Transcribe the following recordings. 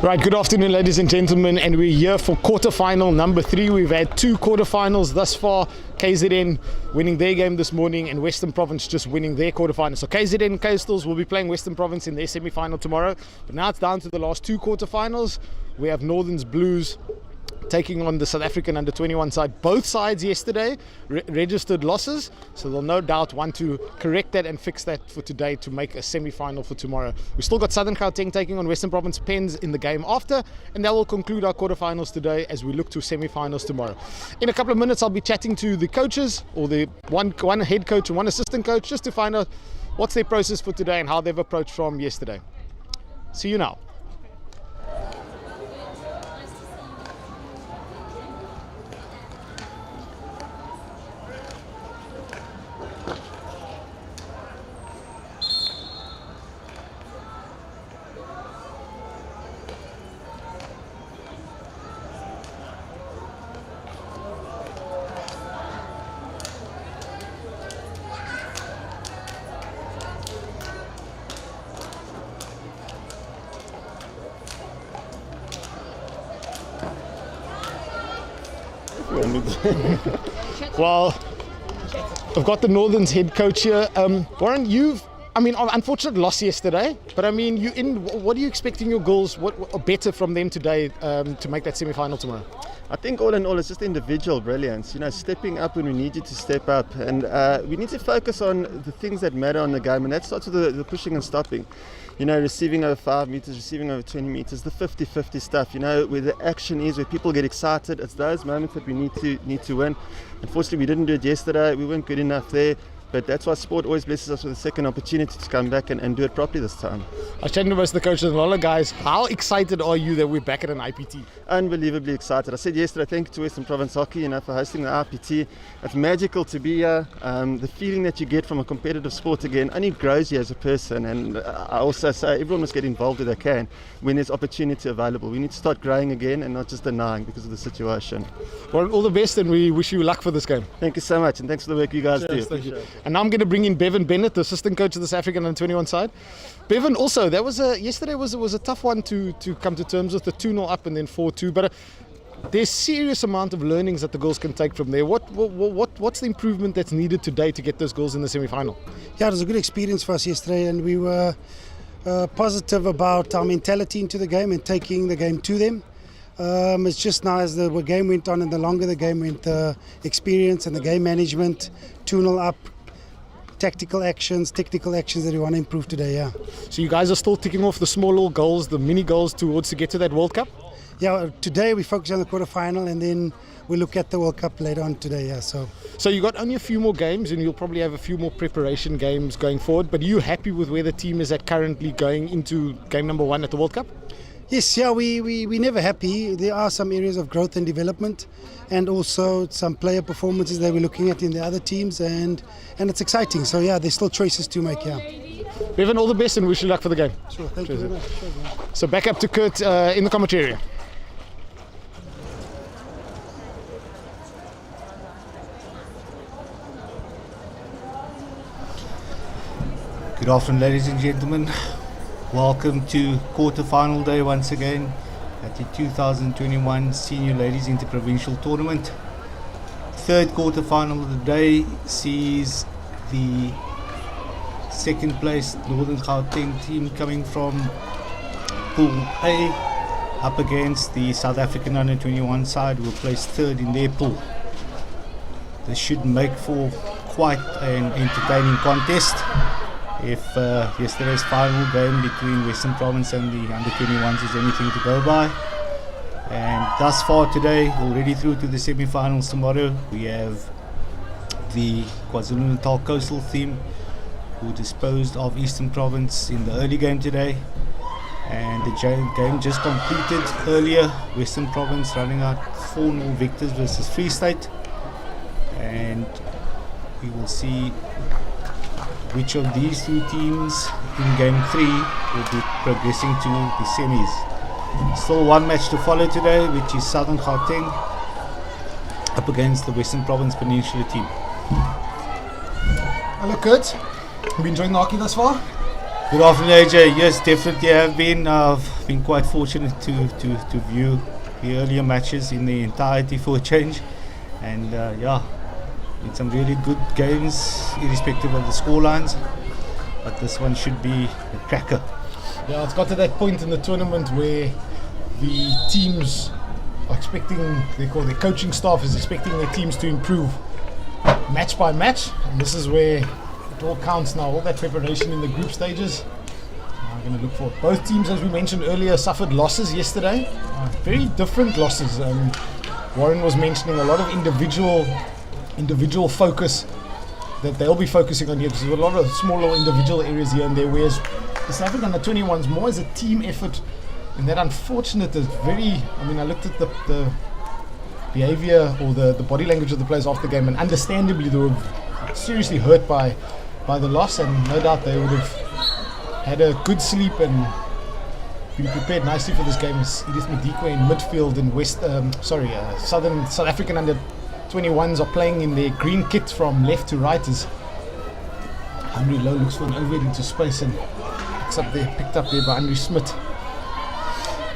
Right, good afternoon ladies and gentlemen, and we're here for quarterfinal number 3. We've had 2 quarterfinals thus far. KZN winning their game this morning and Western Province just winning their quarterfinal. So KZN Coastals will be playing Western Province in their semi-final tomorrow. But now it's down to the last 2 quarterfinals. We have Northern's Blues taking on the South African under-21 side. Both sides yesterday registered losses, so they'll no doubt want to correct that and fix that for today to make a semi-final for tomorrow. We've still got Southern Gauteng taking on Western Province Pens in the game after, and that will conclude our quarterfinals today as we look to semi-finals tomorrow. In a couple of minutes I'll be chatting to the coaches, or the one head coach and one assistant coach, just to find out what's their process for today and how they've approached from yesterday. See you now. Well, I've got the Northern's head coach here. Warren, unfortunate loss yesterday, but what are you expecting your goals, what better from them today to make that semi-final tomorrow? I think all in all it's just individual brilliance, stepping up when we need you to step up, and we need to focus on the things that matter on the game, and that starts with the pushing and stopping. Receiving over 5 meters, receiving over 20 meters, the 50-50 stuff, where the action is, where people get excited. It's those moments that we need to win. Unfortunately, we didn't do it yesterday. We weren't good enough there. But that's why sport always blesses us with a second opportunity to come back and do it properly this time. I was chatting to most of the coaches and a lot of guys. How excited are you that we're back at an IPT? Unbelievably excited. I said yesterday, thank you to Western Province Hockey for hosting the IPT. It's magical to be here. The feeling that you get from a competitive sport again only grows you as a person. And I also say everyone must get involved if they can when there's opportunity available. We need to start growing again and not just denying because of the situation. Well, all the best, and we wish you luck for this game. Thank you so much, and thanks for the work you guys do. Thank you. And now I'm going to bring in Bevan Bennett, the assistant coach of the South African under-21 side. Bevan, also, yesterday was a tough one to come to terms with, the 2-0 up and then 4-2, but there's serious amount of learnings that the girls can take from there. What's the improvement that's needed today to get those goals in the semi-final? Yeah, it was a good experience for us yesterday, and we were positive about our mentality into the game and taking the game to them. It's just now as the game went on and the longer the game went, the experience and the game management, 2-0 up, tactical actions, technical actions that we want to improve today, yeah. So you guys are still ticking off the small little goals, the mini goals towards to get to that World Cup? Yeah, today we focus on the quarterfinal and then we look at the World Cup later on today, yeah. So you got only a few more games and you'll probably have a few more preparation games going forward, but are you happy with where the team is at currently going into game number 1 at the World Cup? Yes, yeah, we're never happy. There are some areas of growth and development, and also some player performances that we're looking at in the other teams, and it's exciting. So yeah, there's still choices to make, yeah. Bevan, all the best and wish you luck for the game. Sure, thank you very much. Sure, so back up to Kurt in the commentary area. Good afternoon, ladies and gentlemen. Welcome to quarter-final day once again at the 2021 Senior Ladies Interprovincial Tournament. Third quarter-final of the day sees the second place Northern Gauteng team coming from Pool A up against the South African under-21 side, who will place third in their pool. This should make for quite an entertaining contest. If yesterday's final game between Western Province and the under-21s is anything to go by. And thus far today, already through to the semi-finals tomorrow, we have the KwaZulu-Natal Coastal team, who disposed of Eastern Province in the early game today. And the game just completed earlier, Western Province running out 4-0 victors versus Free State. And we will see which of these two teams in game 3 will be progressing to the semis. Still one match to follow today, which is Southern Gauteng up against the Western Province Peninsula team. Hello, Kurt. Have you been enjoying the hockey thus far? Good afternoon, AJ. Yes, definitely have been. been quite fortunate to view the earlier matches in the entirety for a change, and been some really good games irrespective of the scorelines, but this one should be a cracker. Yeah, it's got to that point in the tournament where the teams are expecting, the coaching staff is expecting their teams to improve match by match, and this is where it all counts now. All that preparation in the group stages. I'm going to look for both teams, as we mentioned earlier, suffered losses yesterday. Very different losses. Warren was mentioning a lot of individual focus that they'll be focusing on here, because there's a lot of smaller individual areas here and there, whereas the South African under-21s more as a team effort. And that unfortunate is very, I looked at the behaviour or the body language of the players after the game, and understandably they were seriously hurt by the loss, and no doubt they would have had a good sleep and been prepared nicely for this game. As Edith Madikwe in midfield and South African under-21s are playing in their green kit from left to right, as Henry Lowe looks for an overhead into space and picked up there by Henry Smith.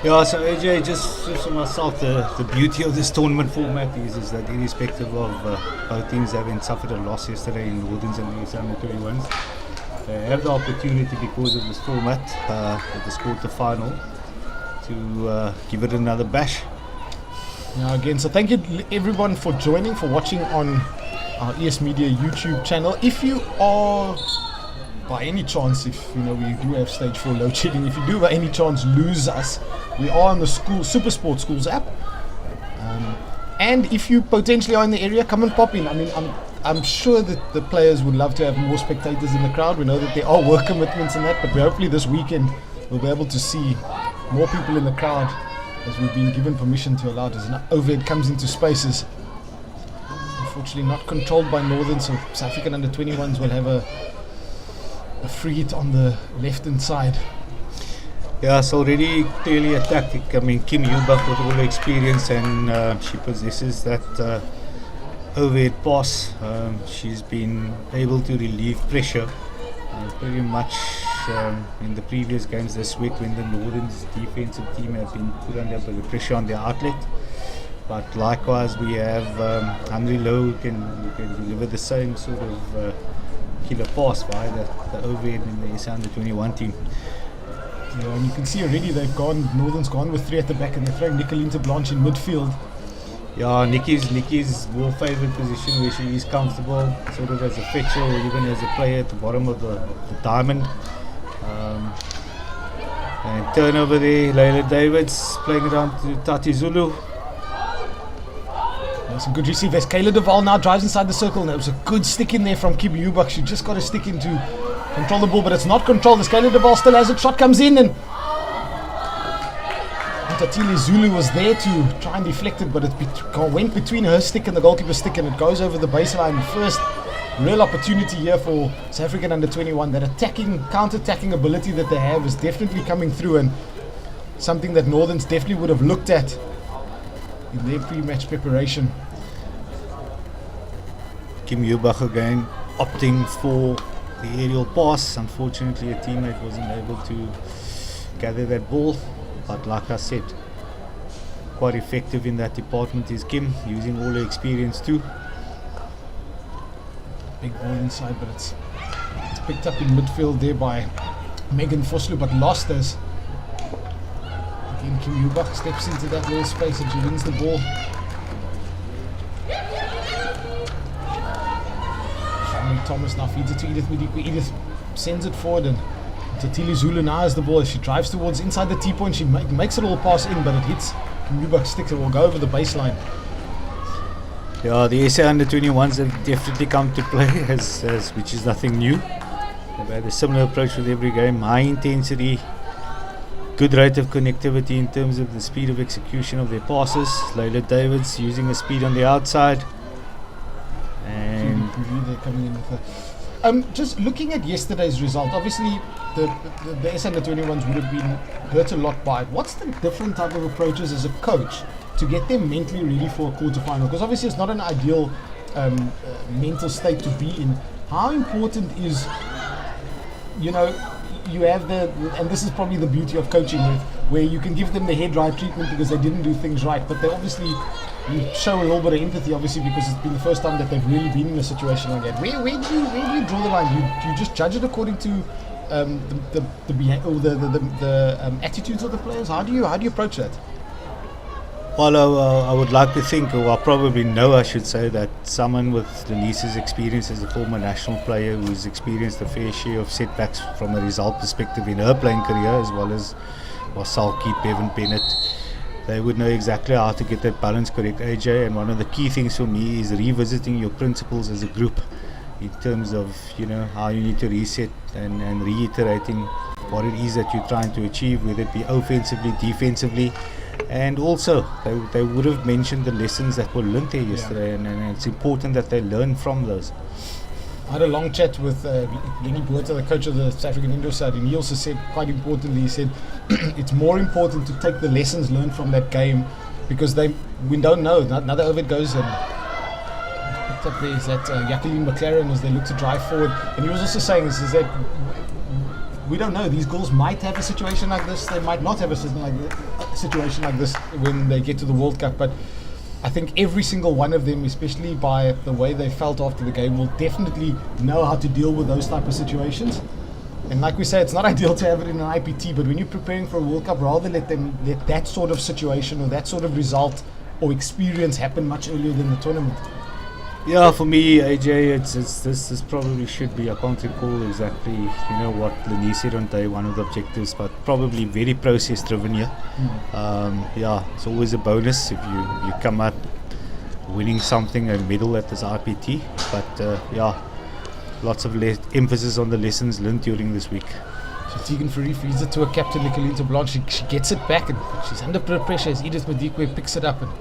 Yeah, so AJ, just for myself, the beauty of this tournament format is that irrespective of both teams having suffered a loss yesterday in Northerns and the under-21s, they have the opportunity, because of this format, at this quarter-final, to give it another bash. Yeah, again, so thank you everyone for joining, for watching on our ES Media YouTube channel. If you are, by any chance, if we do have stage 4 load shedding, if you do by any chance lose us, we are on the Super Sport Schools app, and if you potentially are in the area, come and pop in. I'm sure that the players would love to have more spectators in the crowd. We know that there are work commitments and that, but hopefully this weekend we'll be able to see more people in the crowd, as we've been given permission to allow it, as an overhead comes into spaces. Unfortunately not controlled by Northern, so South African under-21s will have a free hit on the left hand side. Yeah, it's already clearly a tactic. Kim Eubach with all the experience, and she possesses that overhead pass. She's been able to relieve pressure pretty much in the previous games this week, when the Northern's defensive team have been put under a bit of pressure on their outlet. But likewise, we have Henry Lowe who can deliver the same sort of killer pass by the overhead in the SA under-21 team. Yeah, and you can see already Northern's gone with 3 at the back, and they're throwing Nicolita Blanche in midfield. Yeah, Nikki's more favoured position, where she is comfortable, sort of as a fetcher or even as a player at the bottom of the diamond. And turnover there, Layla Davids playing it on to Tati Zulu. Some good receive as Kayla Duval now drives inside the circle, and it was a good stick in there from Kim Eubach. She just got a stick in to control the ball, but it's not controlled as Kayla Duval still has it. Shot comes in, and Tatili Zulu was there to try and deflect it, but it went between her stick and the goalkeeper's stick, and it goes over the baseline. First real opportunity here for South African under-21. That counter-attacking ability that they have is definitely coming through, and something that Northern's definitely would have looked at in their pre-match preparation. Kim Eubach again opting for the aerial pass. Unfortunately, a teammate wasn't able to gather that ball, but like I said, quite effective in that department is Kim, using all her experience too. Big ball inside, but it's picked up in midfield there by Megan Vosloo, but lost as again Kim Eubach steps into that little space and she wins the ball. Thomas now feeds it to Edith Madikwe. Edith sends it forward, and Tatili Zulu now has the ball as she drives towards inside the T-point. She makes it all pass in, but it hits Kim Eubach's stick. It will go over the baseline. Yeah, the SA under-21s have definitely come to play, as which is nothing new. They've had a similar approach with every game. High intensity, good rate of connectivity in terms of the speed of execution of their passes. Layla Davids using the speed on the outside. And they're coming in with just looking at yesterday's result, obviously the SA under-21s would have been hurt a lot by it. What's the different type of approaches as a coach to get them mentally ready for a quarter-final? Because obviously it's not an ideal mental state to be in. How important is, you have and this is probably the beauty of coaching, with where you can give them the head right treatment because they didn't do things right, but they obviously, you show a little bit of empathy, obviously, because it's been the first time that they've really been in a situation like that. Where do you draw the line? You just judge it according to the attitudes of the players. How do you approach that? Well, I would like to think, or I probably know, I should say, that someone with Denise's experience as a former national player who's experienced a fair share of setbacks from a result perspective in her playing career, as well as Marcel Keith, Bevan Bennett, they would know exactly how to get that balance correct, AJ. And one of the key things for me is revisiting your principles as a group in terms of, how you need to reset and reiterating what it is that you're trying to achieve, whether it be offensively, defensively. And also, they would have mentioned the lessons that were learnt there yesterday, and it's important that they learn from those. I had a long chat with Lenny Botha, the coach of the South African indoor side, and he also said, quite importantly, he said, it's more important to take the lessons learned from that game, because we don't know. Another over it goes, and picked up there is that Jacqueline McLaren as they look to drive forward. And he was also saying is that we don't know. These girls might have a situation like this. They might not have a situation like this when they get to the World Cup. But I think every single one of them, especially by the way they felt after the game, will definitely know how to deal with those type of situations. And like we say, it's not ideal to have it in an IPT, but when you're preparing for a World Cup, rather let that sort of situation or that sort of result or experience happen much earlier than the tournament. Yeah, for me, AJ, this probably should be, I can't recall exactly, what Lenise said on day one of the objectives, but probably very process driven here. It's always a bonus if you come out winning something, a medal at this IPT, but lots of emphasis on the lessons learned during this week. So Tegan Fourie feeds it to her captain, Nicolita Blanche. She gets it back and she's under pressure as Edith Madikwe picks it up and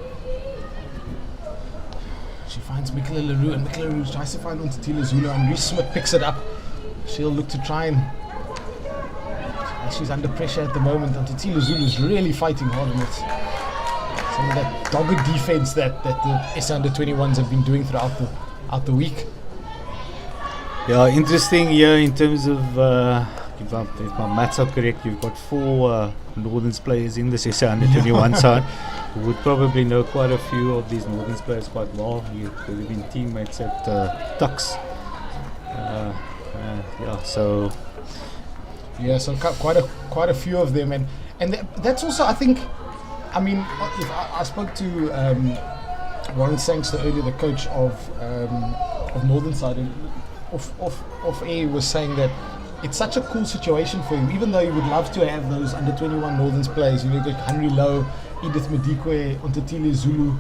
she finds Michaela Leroux, and Michaela Leroux tries to find Untatila Zulu, and Reese Smith picks it up. She'll look to try and she's under pressure at the moment. Untatila Zulu is really fighting hard on it. Some of that dogged defense that the SA under-21s have been doing throughout the week. Yeah, interesting here in terms of if my maths are correct, you've got 4 Northerns players in the SA under-21 side. You would probably know quite a few of these Northerns players quite well. You've been teammates at Tux. So quite a few of them, and that's also, I think. I mean, I spoke to Warren Sangster earlier, the coach of Northern Side, and off air was saying that it's such a cool situation for him, even though he would love to have those under-21 Northerns players. You've got Henry Lowe, Edith Madikwe, Untatile Zulu,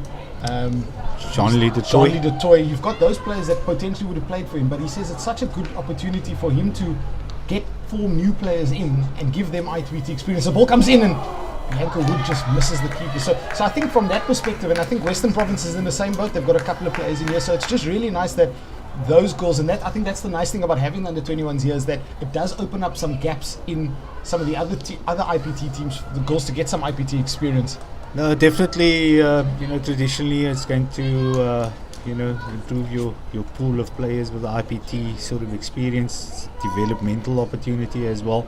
Jean-Lee de Toy. You've got those players that potentially would have played for him, but he says it's such a good opportunity for him to form new players in and give them IPT experience. The ball comes in and Bianca Wood just misses the keeper. So I think from that perspective, and I think Western Province is in the same boat, they've got a couple of players in here, so it's just really nice that those girls, and that I think that's the nice thing about having the under-21s here, is that it does open up some gaps in some of the other IPT teams, the girls, to get some IPT experience. No, definitely. Traditionally, it's going to improve your pool of players with the IPT sort of experience, developmental opportunity as well,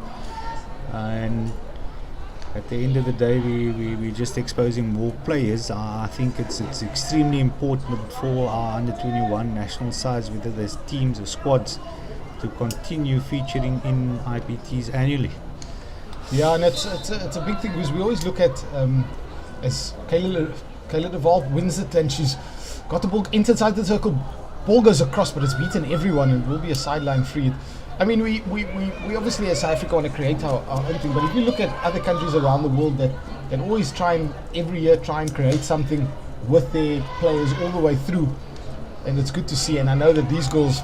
and at the end of the day, we're just exposing more players. I think it's extremely important for our under-21 national sides, whether there's teams or squads, to continue featuring in IPTs annually. Yeah, and it's a big thing, because we always look at as Kayla DeVaal wins it and she's got the ball inside the circle, ball goes across, but it's beaten everyone and will be a sideline free. I mean, we obviously as South Africa want to create our own thing, but if you look at other countries around the world that always every year try and create something with their players all the way through, and it's good to see. And I know that these girls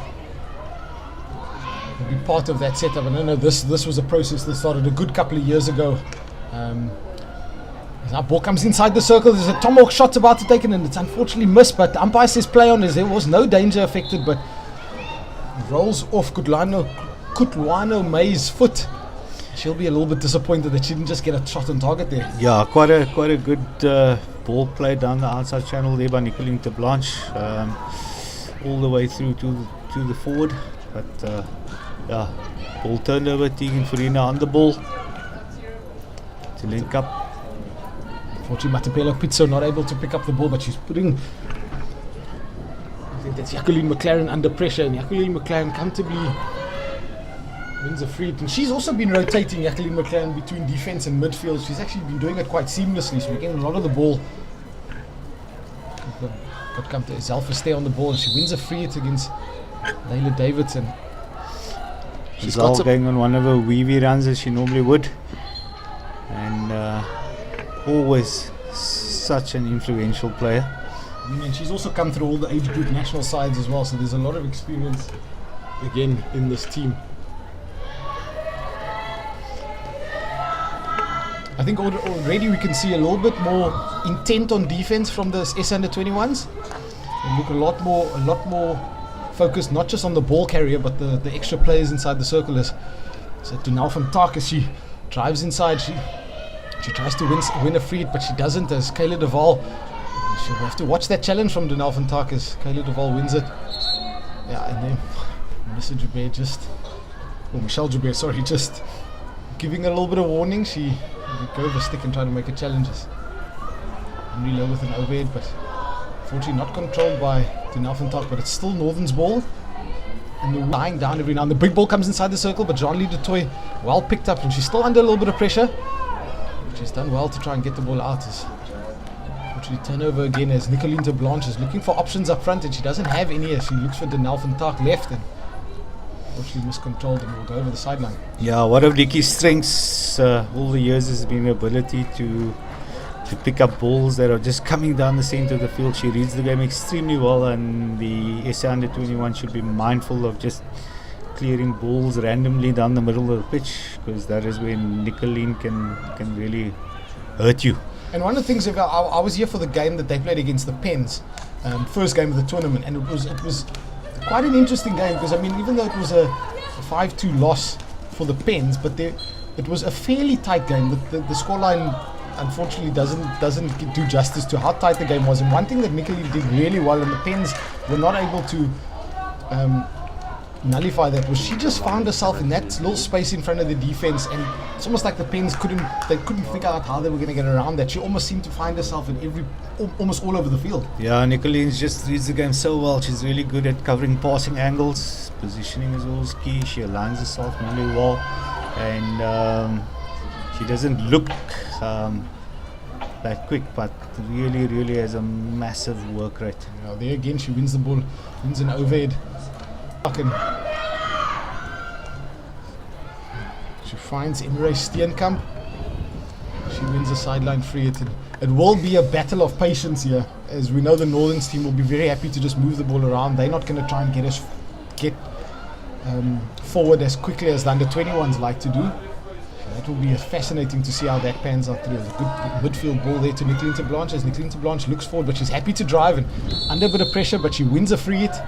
will be part of that setup, and I know this was a process that started a good couple of years ago. Now ball comes inside the circle, there's a tomahawk shot about to take it, and it's unfortunately missed, but the umpire says play on, as there was no danger affected, but rolls off Kutlwano May's foot. She'll be a little bit disappointed that she didn't just get a shot on target there. Yeah, quite a good ball play down the outside channel there by Nicolita Blanche, all the way through to the forward. But ball turned over, Tegan Fourie on the ball to link up. Unfortunately, Matapelo Pizzo not able to pick up the ball, but she's putting, I think that's Jacqueline McLaren under pressure, and Jacqueline McLaren comfortably wins a free hit. And she's also been rotating Jacqueline McLaren between defense and midfield. She's actually been doing it quite seamlessly, so we're getting a lot of the ball. Got come to Zelfa stay on the ball, and she wins a free hit against Layla Davidson. She's all going on one of her weavy runs as she normally would, and always such an influential player. And she's also come through all the age group national sides as well, so there's a lot of experience again in this team. I think already we can see a little bit more intent on defense from the S under 21s. They look a lot more focused, not just on the ball carrier, but the extra players inside the circle. So Donal van Tak, as she drives inside, she tries to win a free hit, but she doesn't, as Kayla Duval. She'll have to watch that challenge from Donal van Tak as Kayla Duval wins it. Yeah, and then Michelle Joubert, sorry, just giving a little bit of warning. She go over stick and try to make a challenge. Really low with an overhead, but unfortunately not controlled by Donal van Tak, but it's still Northern's ball. And they're lying down every now and then. The big ball comes inside the circle, but Jean-Lee de Toy well picked up, and she's still under a little bit of pressure. She's done well to try and get the ball out. Unfortunately, turnover again as Nicoline de Blanche is looking for options up front, and she doesn't have any as she looks for Donal van Tak left, and unfortunately miscontrolled and will go over the sideline. Yeah, one of Nikki's strengths all the years has been the ability to pick up balls that are just coming down the centre of the field. She reads the game extremely well, and the SA under 21 should be mindful of just clearing balls randomly down the middle of the pitch, because that is where Nicoline can really hurt you. And one of the things, I was here for the game that they played against the Pens, first game of the tournament, and it was quite an interesting game, because I mean, even though it was a 5-2 loss for the Pens, but it was a fairly tight game. The scoreline unfortunately doesn't do justice to how tight the game was. And one thing that Nicoline did really well, and the Pens were not able to nullify that, was she just found herself in that little space in front of the defense, and it's almost like the Pens couldn't figure out how they were going to get around that. She almost seemed to find herself in almost all over the field. Yeah, Nicoline just reads the game so well. She's really good at covering passing angles. Positioning is always key. She aligns herself really well, and she doesn't look that quick, but really has a massive work rate. Yeah, there again, she wins the ball, wins an overhead. She finds Emre Steenkamp. She wins a sideline free hit. It will be a battle of patience here, as we know the Northerns team will be very happy to just move the ball around. They're not going to try and get forward as quickly as the under 21s like to do. That will be fascinating to see how that pans out through. There's a good midfield ball there to Nicoline de Blanche, as Nicoline de Blanche looks forward, but she's happy to drive and under a bit of pressure, but she wins a free hit.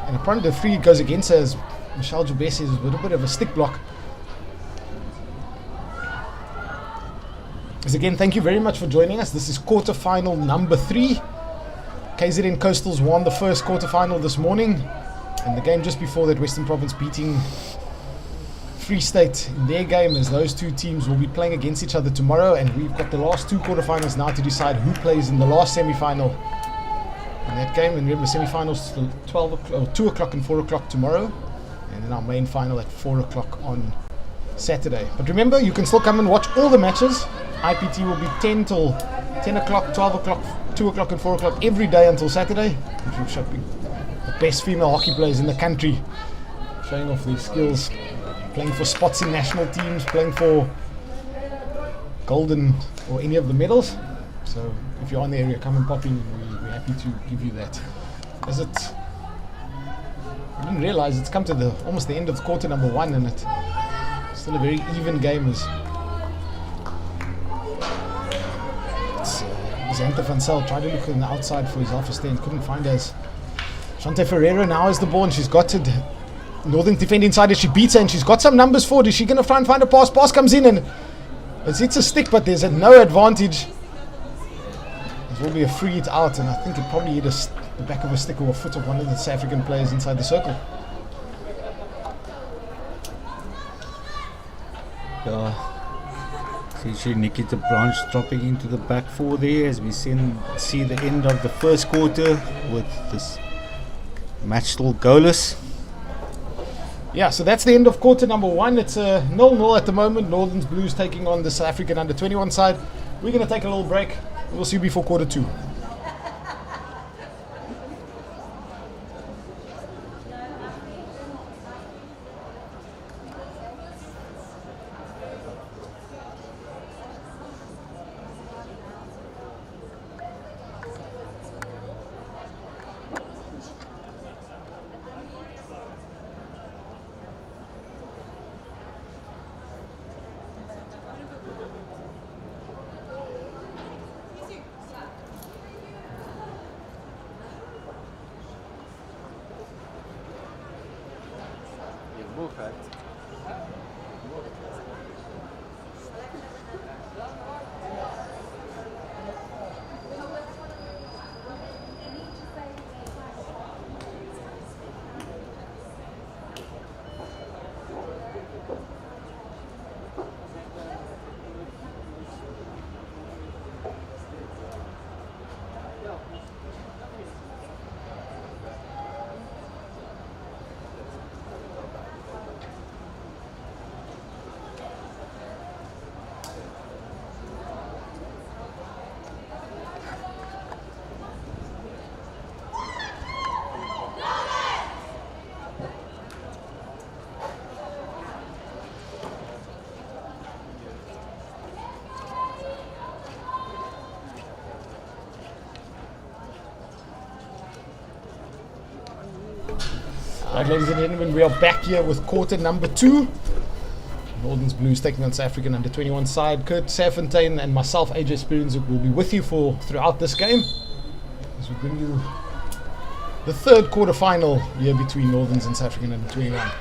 And apparently the free hit goes against her, as Michelle Joubert says, with a bit of a stick block. As again, thank you very much for joining us. This is quarter-final number 3. KZN Coastals won the first quarter-final this morning, and the game just before that, Western Province beating Free State in their game, as those two teams will be playing against each other tomorrow, and we've got the last 2 quarterfinals now to decide who plays in the last semi-final in that game. And remember, semi-finals 12 o'clock, or 2 o'clock and 4 o'clock tomorrow, and then our main final at 4 o'clock on Saturday. But remember, you can still come and watch all the matches. IPT will be 10 till 10 o'clock, 12 o'clock, 2 o'clock and 4 o'clock every day until Saturday, which will show the best female hockey players in the country showing off their skills, playing for spots in national teams, playing for golden or any of the medals. So if you're in the area, come and pop in. We're happy to give you that. I didn't realize it's come to almost the end of quarter number 1, and it's still a very even game. As Xantha van Zyl tried to look on the outside for his alpha stand, couldn't find us. Shante Ferreira now has the ball, and she's got it. Northern defend inside as she beats her, and she's got some numbers forward. Is she going to try and find a pass? Pass comes in, and it's a stick, but there's no advantage. There will be a free hit out, and I think it probably hit the back of a stick or a foot of one of the South African players inside the circle. Essentially Nikita Branch dropping into the back four there as we see the end of the first quarter with this match still goalless. Yeah, so that's the end of quarter number 1. It's a 0-0 at the moment. Northern's Blues taking on the South African under-21 side. We're going to take a little break. We'll see you before quarter 2. Right, ladies and gentlemen, we are back here with quarter number 2. Northern's Blues taking on South African under-21 side. Kurt Serfontein and myself, AJ Spearenzuk, will be with you throughout this game as we bring you the third quarter final here between Northerns and South African under-21.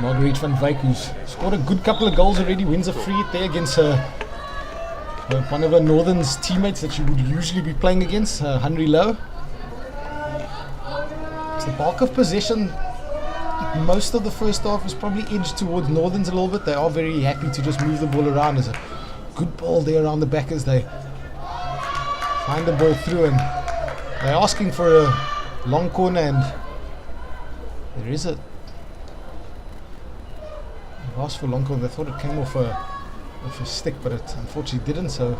Marguerite van Wyk, who's scored a good couple of goals already, wins a free hit there against one of her Northern's teammates that she would usually be playing against, Henry Lowe. It's the bulk of possession. Most of the first half is probably edged towards Northern's a little bit. They are very happy to just move the ball around. There's a good ball there around the back as they find the ball through, and they're asking for a long corner, and there is a asked for long corner. They thought it came off a stick, but it unfortunately didn't. So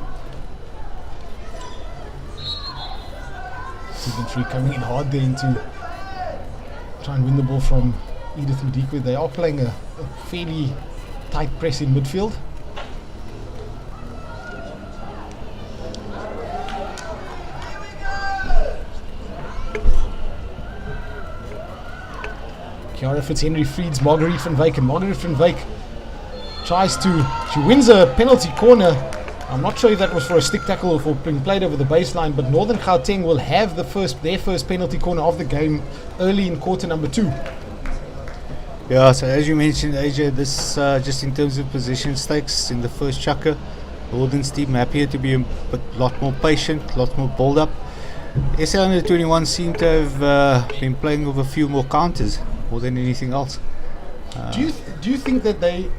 Stephen Free coming in hard there to try and win the ball from Edith Madikwe. They are playing a fairly tight press in midfield. Kiara Fitzhenry feeds Marguerite van Wyk, and Marguerite van Wyk she wins a penalty corner. I'm not sure if that was for a stick tackle or for being played over the baseline, but Northern Gauteng will have their first penalty corner of the game early in quarter number 2. Yeah, so as you mentioned, AJ, this just in terms of position stakes in the first chukker, Northern's team happier to be a lot more patient, a lot more build up. SA under-21 seem to have been playing with a few more counters more than anything else. Do you think that they,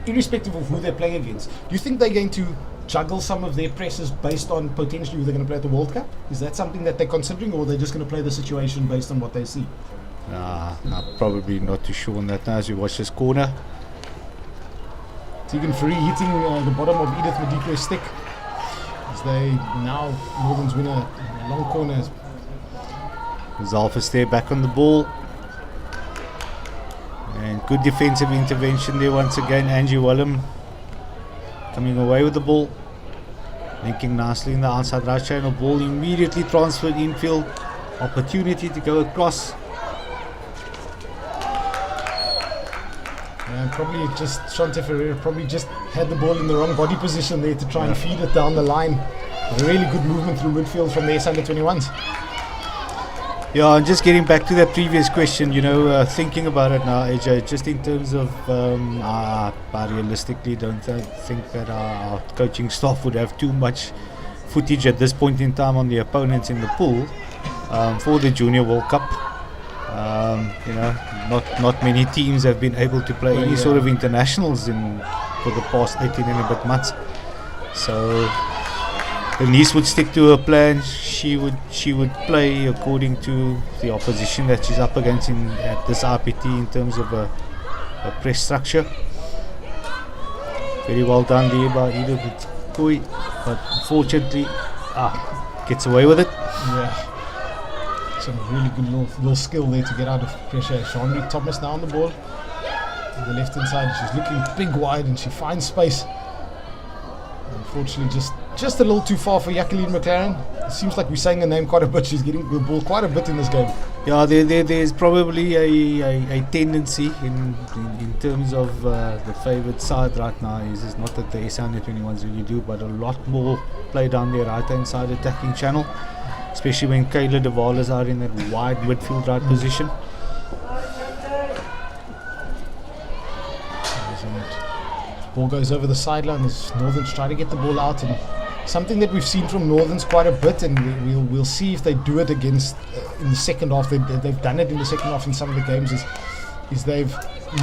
irrespective of who they're playing against, do you think they're going to juggle some of their presses based on potentially who they're going to play at the World Cup? Is that something that they're considering, or are they just going to play the situation based on what they see? Probably not too sure on that now as we watch this corner. Tegan Free hitting the bottom of Edith Madikwe's stick as they now Northern's win a long corner. Zalfus there back on the ball. And good defensive intervention there once again. Angie Wallum coming away with the ball. Linking nicely in the outside right channel. Ball immediately transferred infield. Opportunity to go across. And probably just Shante Ferreira probably just had the ball in the wrong body position there to try and feed it down the line. A really good movement through midfield from the under-21s. Yeah, and just getting back to that previous question, thinking about it now, AJ, just in terms of, I realistically don't think that our coaching staff would have too much footage at this point in time on the opponents in the pool for the Junior World Cup. Not many teams have been able to play any sort of internationals for the past 18 and a bit months. So Denise would stick to her plan. She would play according to the opposition that she's up against at this IPT in terms of a press structure. Very well done there by Edith Koi, but unfortunately gets away with it. Yeah, some really good little skill there to get out of pressure. Chandri Thomas now on the ball, to the left hand side. She's looking big wide and she finds space. Unfortunately, just a little too far for Jacqueline McLaren. It seems like we're saying her name quite a bit. She's getting the ball quite a bit in this game. Yeah, there's probably a tendency in terms of the favoured side right now. It's not that the S21s really do, but a lot more play down their right hand side attacking channel, especially when Kayla de Waal are in that wide midfield right position. Ball goes over the sideline as Northern's trying to get the ball out, and something that we've seen from Northern's quite a bit, and we'll see if they do it against in the second half. They've done it in the second half in some of the games. Is they've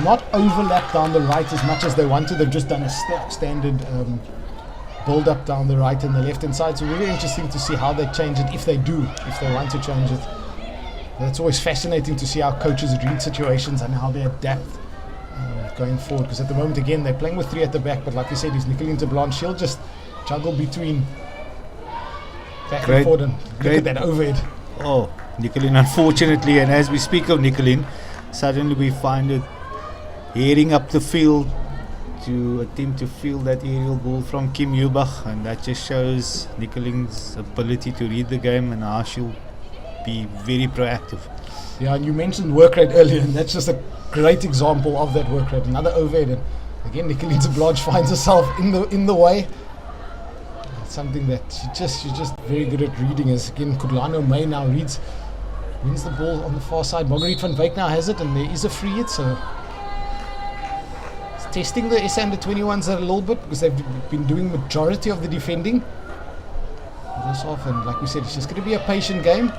not overlapped down the right as much as they want to. They've just done a standard build up down the right and the left hand side. So really interesting to see how they change it, if they want to change it. It's always fascinating to see how coaches read situations and how they adapt going forward, because at the moment again they're playing with three at the back, but like you said, is Nicoline de Blanche, she'll just juggle between back and forward, and look at that overhead. Oh, Nicoline, unfortunately, and as we speak of Nicoline, suddenly we find it heading up the field to attempt to field that aerial ball from Kim Eubach, and that just shows Nicoline's ability to read the game and how she'll be very proactive. Yeah, and you mentioned work rate earlier, and that's just a great example of that work rate. Another overhead, and again Nicoline de Blanche finds herself in the way. It's something that she's just very good at reading. As again Kudlano May now wins the ball on the far side. Marguerite van Wyk now has it, and there is a free hit, so it's testing the S21s a little bit, because they've been doing majority of the defending this off, and like we said, it's just going to be a patient game.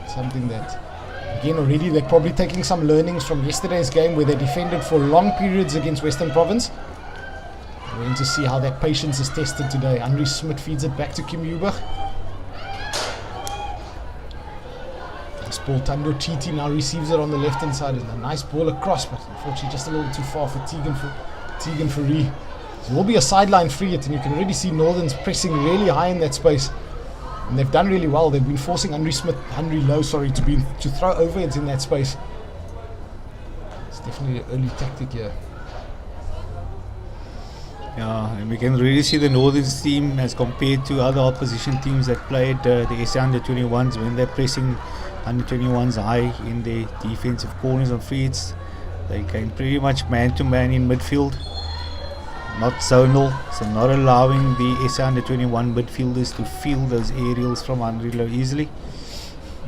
Something that, again, already they're probably taking some learnings from yesterday's game where they defended for long periods against Western Province. We're going to see how that patience is tested today. Henry Smith feeds it back to Kim Eubach. This ball, Tando Chiti now receives it on the left hand side. And a nice ball across, but unfortunately just a little too far for Tegan Fourie. There will be a sideline free hit, and you can already see Northern's pressing really high in that space. And they've done really well. They've been forcing Henry Lowe to throw overheads in that space. It's definitely an early tactic here. Yeah, and we can really see the Northern's team as compared to other opposition teams that played the S21s, when they're pressing under-21s high in their defensive corners and free hits. They came pretty much man-to-man in midfield, not zonal, so not allowing the S21 midfielders to field those aerials from Henry Lowe easily.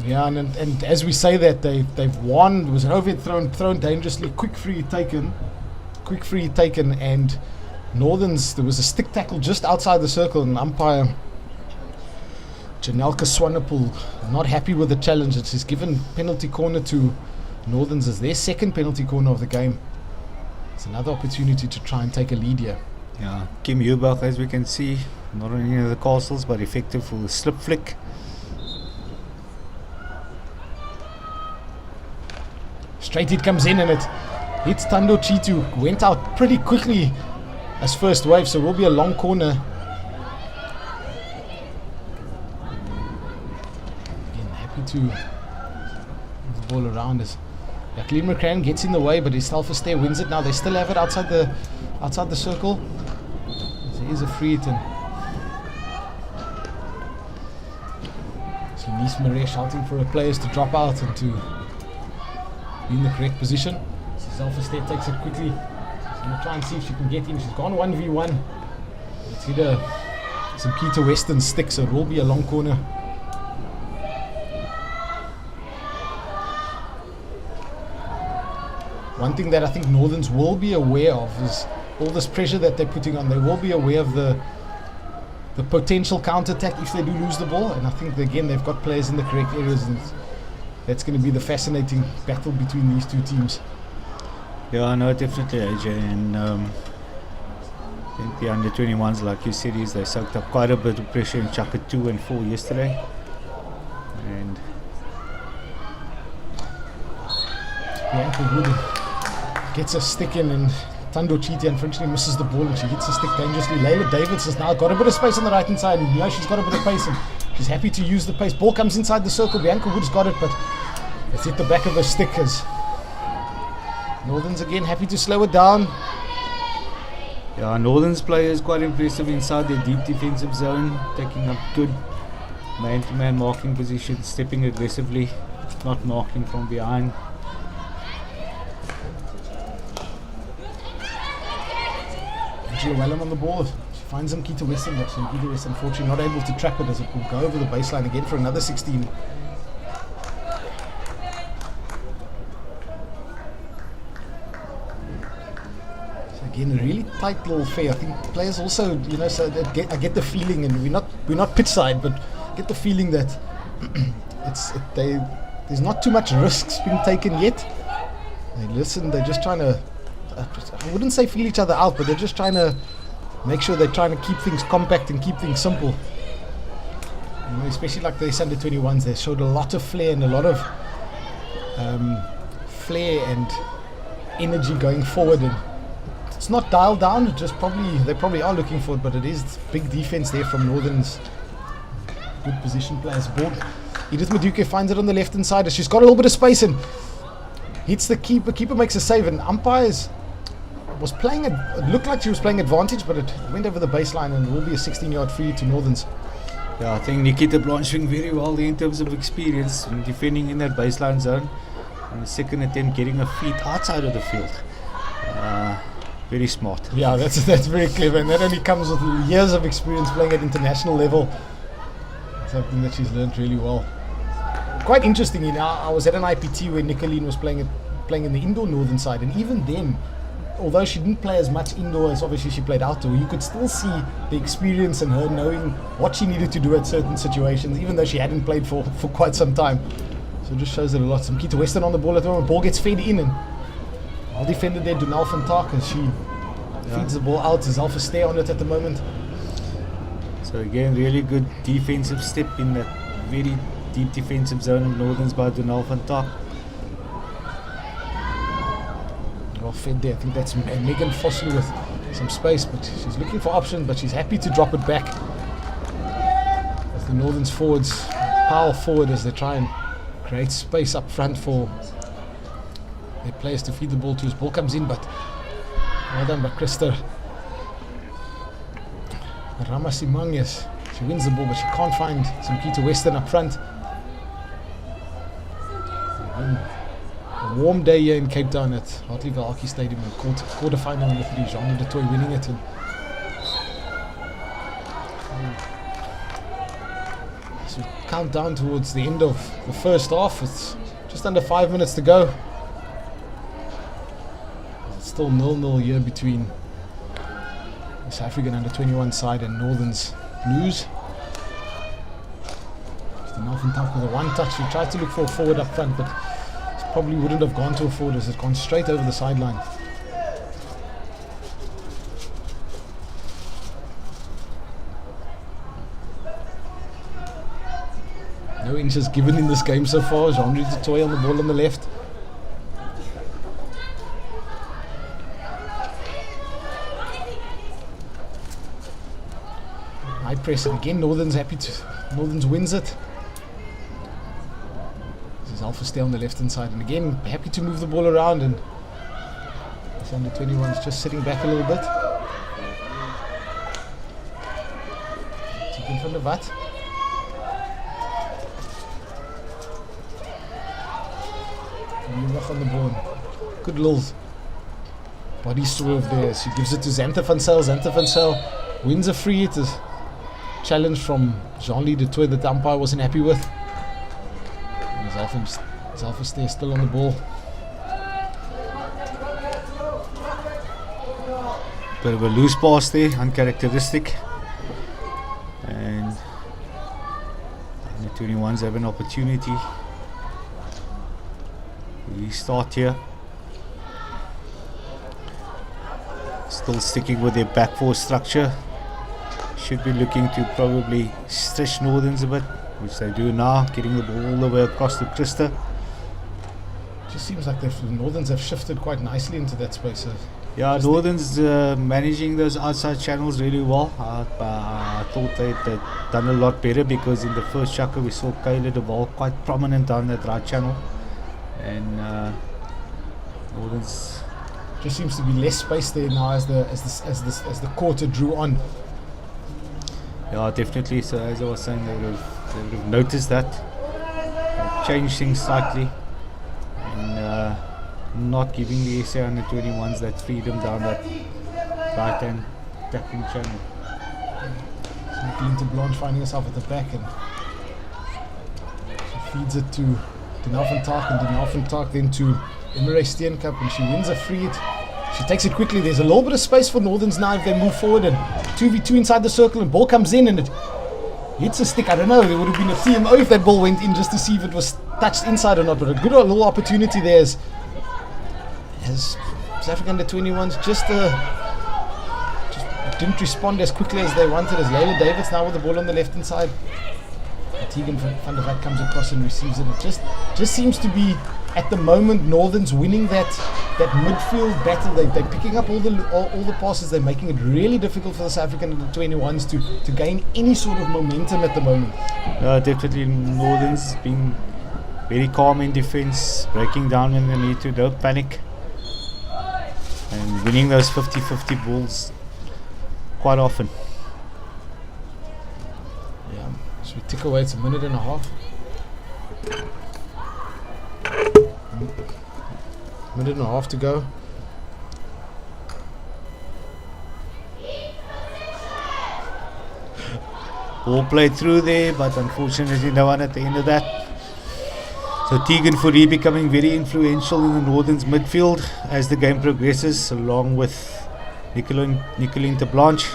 Yeah, and as we say that, they've won. There was an overhead thrown dangerously, quick free taken, and Northern's, there was a stick tackle just outside the circle, and umpire Janelka Swanepoel not happy with the challenge. It's given penalty corner to Northern's as their second penalty corner of the game. It's another opportunity to try and take a lead here. Yeah, Kim Eubach, as we can see, not only in the castles but effective for the slip flick. Straight hit comes in, and it hits Tando Chitu. Went out pretty quickly as first wave, so it will be a long corner. Again, happy to move the ball around as Jacqueline McCran gets in the way, but Estelle Verster wins it now. They still have it outside the circle. There is a free hit, and so Nice Maria shouting for her players to drop out and to be in the correct position. Estelle Verster takes it quickly. She's going to try and see if she can get in. She's gone 1v1. Let's hit some Peter Western sticks, so it will be a long corner. One thing that I think Northerns will be aware of is all this pressure that they're putting on. They will be aware of the potential counter-attack if they do lose the ball, and I think again they've got players in the correct areas, and that's going to be the fascinating battle between these two teams. Yeah, no, definitely, AJ. And I think the under 21s, like you said, they soaked up quite a bit of pressure in Chaka 2 and 4 yesterday. And Bianca Wood gets a stick in, and Tando Chiti unfortunately misses the ball, and she hits the stick dangerously. Layla Davids has now got a bit of space on the right hand side, and you know she's got a bit of pace, and she's happy to use the pace. Ball comes inside the circle. Bianca Wood's got it, but it's hit the back of her stick as Northerns again happy to slow it down. yeah, Northern's play is quite impressive inside their deep defensive zone, taking up good man-to-man marking positions, stepping aggressively, not marking from behind. Angela Wellham on the ball. She finds him, Keita Weston, but Keita Weston unfortunately not able to trap it as it will go over the baseline again for another 16. Again, a really tight little fair. I think players also, you know, so I get the feeling, and we're not pitch side, but get the feeling that there's not too much risks being taken yet. They're just trying to, I wouldn't say feel each other out, but they're just trying to make sure they're trying to keep things compact and keep things simple. You know, especially like the under 21s, they showed a lot of flair and a lot of flair and energy going forward, and it's not dialed down. It just they probably are looking for it, but it is big defense there from Northern's good position players. Ball. Edith Maduke finds it on the left hand side. She's got a little bit of space and hits the keeper. Keeper makes a save, and umpires was playing it looked like she was playing advantage, but it went over the baseline, and it will be a 16-yard free to Northerns. Yeah, I think Nikita Blanching very well there in terms of experience in defending in that baseline zone. And the second attempt getting her feet outside of the field. Very smart. Yeah, that's very clever, and that only comes with years of experience playing at international level. Something that she's learned really well. Quite interesting, you know, I was at an IPT where Nicolene was playing in the indoor Northern side, and even then, although she didn't play as much indoor as obviously she played outdoor, you could still see the experience and her knowing what she needed to do at certain situations, even though she hadn't played for quite some time. So it just shows it a lot. Some Keita Weston on the ball at the moment. Ball gets fed in, and well defended there, Dunal van Taak, as she feeds the ball out. There's Alpha Stay on it at the moment. So again, really good defensive step in that very deep defensive zone of Northerns by Dunal van Taak. Well fed there. I think that's Megan Fosley with some space, but she's looking for option, but she's happy to drop it back. As the Northerns forwards power forward as they try and create space up front for their players to feed the ball to. His ball comes in, but well done by Krista Ramasimang. Yes, she wins the ball, but she can't find some Keita Weston up front. A warm day here in Cape Town at Hartleyville Hockey Stadium, in quarter final number 3. Jean de Toy winning it, and as we count down towards the end of the first half, it's just under 5 minutes to go. It's still 0-0 here between the South African under 21 side and Northern's Blues. Dunal van Taak with a one touch. He tried to look for a forward up front, but probably wouldn't have gone to a forward as it's gone straight over the sideline. No inches given in this game so far. Jean-Louis du Toit on the ball on the left. High press, and again Northern's Northern's wins it. Alpha Stay on the left hand side, and again happy to move the ball around, and this under 21 is just sitting back a little bit. Taken from the Vat. On the ball. Good little body swerve there. She gives it to Xantha van Zyl. Xantha van Zyl wins a free. It is challenge from Jean-Louis du Toit that the umpire wasn't happy with. Alpha Stay still on the ball. Bit of a loose pass there, uncharacteristic. And the 21s have an opportunity restart here. Still sticking with their back four structure. Should be looking to probably stretch Northerns a bit, which they do now, getting the ball all the way across to Krista. Just seems like the Northerns have shifted quite nicely into that space. Yeah, Northerns managing those outside channels really well. I thought they'd done a lot better, because in the first chukker we saw Kayla de Val quite prominent down that right channel, and Northerns just seems to be less space there now as the quarter drew on. Yeah, definitely. So as I was saying, they would have noticed that, changed things slightly, and not giving the SA under 21s that freedom down that right hand tackling channel. So into Blanche finding herself at the back, and she feeds it to Denalfentak, and Denalfentak then to Emre Steenkamp, and she wins a free. She takes it quickly. There's a little bit of space for Northerns now if they move forward, and 2v2 inside the circle, and ball comes in and it hits a stick. I don't know, there would have been a TMO if that ball went in, just to see if it was touched inside or not, but a good little opportunity there as South Africa under 21s just didn't respond as quickly as they wanted, as Layla Davids now with the ball on the left hand side. Tegan van der Vat comes across and receives it. It just seems to be, at the moment, Northerns winning that midfield battle. They're picking up all the passes. They're making it really difficult for the South African under 21s to gain any sort of momentum at the moment. Definitely Northerns being very calm in defense, breaking down when they need to, don't panic, and winning those 50-50 balls quite often. Yeah, so we tick away. It's a minute and a half. Minute and a half to go. Ball played through there, but unfortunately no one at the end of that. So Tegan Fourie becoming very influential in the Northerns midfield as the game progresses, along with Nicoline de Blanche.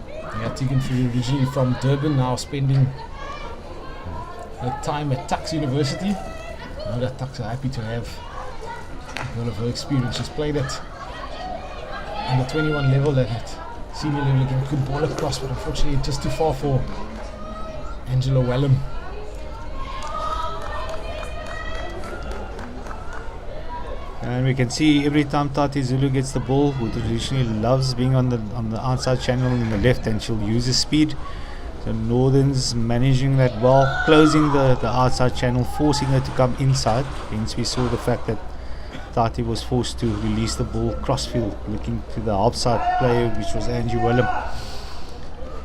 Yeah, Tegan Fourie, originally from Durban, now spending her time at Tuks University. Now that Tuks are happy to have all of her experience. She's played at under 21 level, at senior level again. Good ball across, but unfortunately just too far for Angela Wellham. And we can see every time Tati Zulu gets the ball, who traditionally loves being on the outside channel in the left, and she'll use his speed. So Northerns managing that well, closing the outside channel, forcing her to come inside. Hence we saw the fact that Tati was forced to release the ball crossfield, looking to the outside player, which was Angie Willem.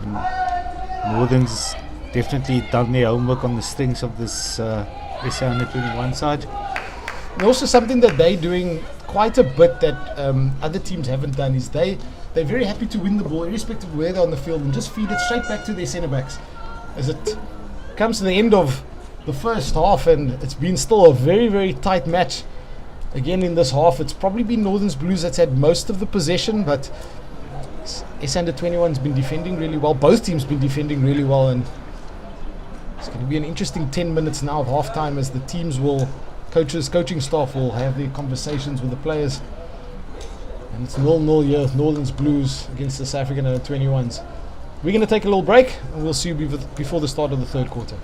And Northerns definitely done their homework on the strengths of this SA under 21 side. And also something that they're doing quite a bit that other teams haven't done is they're very happy to win the ball irrespective of where they're on the field and just feed it straight back to their centre backs. As it comes to the end of the first half, and it's been still a very, very tight match. Again in this half, it's probably been Northern's Blues that's had most of the possession, but SA under 21's been defending really well. Both teams been defending really well, and it's going to be an interesting 10 minutes now of half time as the teams will, coaching staff will have their conversations with the players. And it's 0-0 here, Northern's Blues against the South African under 21s. We're going to take a little break, and we'll see you before the start of the third quarter.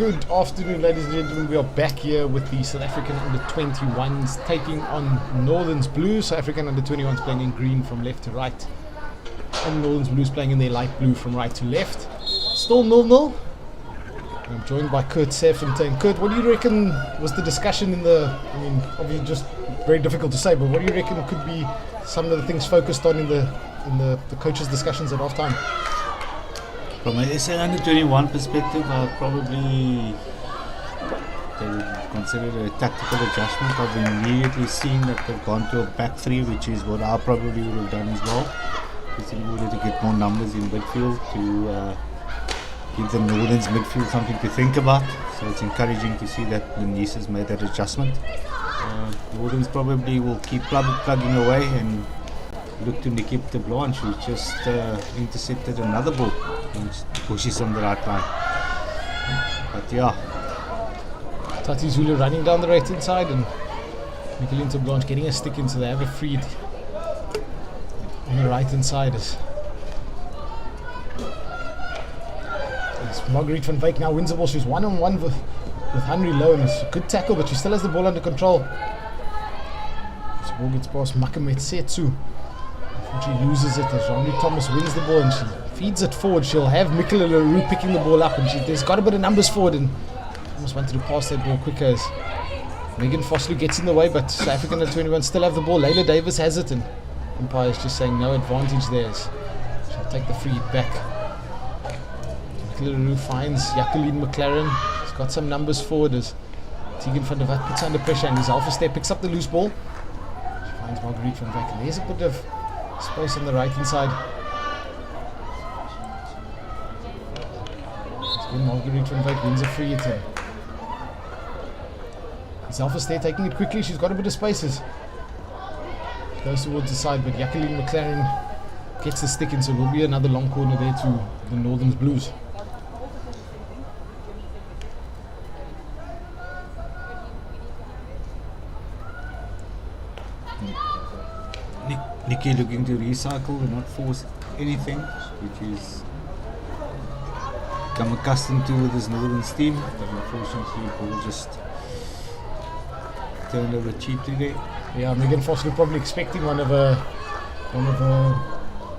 Good afternoon, ladies and gentlemen. We are back here with the South African under-21s taking on Northern's Blues. South African under-21s playing in green from left to right, and Northern's Blues playing in their light blue from right to left. Still 0-0. I'm joined by Kurt Serfontein. Kurt, what do you reckon was the discussion in the... I mean, obviously just very difficult to say, but what do you reckon could be some of the things focused on in the coaches' discussions at half-time? From an SA under-21 perspective, I'll probably consider it a tactical adjustment. I've immediately seen that they've gone to a back three, which is what I probably would have done as well, just in order to get more numbers in midfield to give the Northern's midfield something to think about. So it's encouraging to see that Denise has made that adjustment. Northern's probably will keep plugging away and look to Nikip de Blanche, who just intercepted another ball and pushes on the right line. But yeah, Tati Zulu running down the right hand side and Nicolene de Blanche getting a stick into there. Have a free on the right hand side. It's Marguerite van Wyk now wins the ball. She's 1-on-1 with Henry Lowe, and it's a good tackle, but she still has the ball under control. This ball gets past Makamet Setsu. She loses it as Jean-Louis Thomas wins the ball and she feeds it forward. She'll have Michaela Leroux picking the ball up, and there's got a bit of numbers forward, and almost wanted to pass that ball quicker as Megan Fosloo gets in the way, but South African under-21 still have the ball. Layla Davis has it, and Empire is just saying no advantage there. She'll take the free hit back. Michaela Leroux finds Jacqueline McLaren. She's got some numbers forward as Tegan van der Walt puts under pressure, and his alpha step picks up the loose ball. She finds Marguerite van Wyk, and there's a bit of space on the right hand side. Marguerite van Wyk wins a free hit. Zelfas there taking it quickly. She's got a bit of spaces. Goes towards the side, but Jacqueline McLaren gets the stick in, so it will be another long corner there to the Northern's Blues. Nikki looking to recycle and not force anything, which is become accustomed to with his Northern's team, but unfortunately ball just turned over cheaply there. Yeah, Megan Foster probably expecting one of her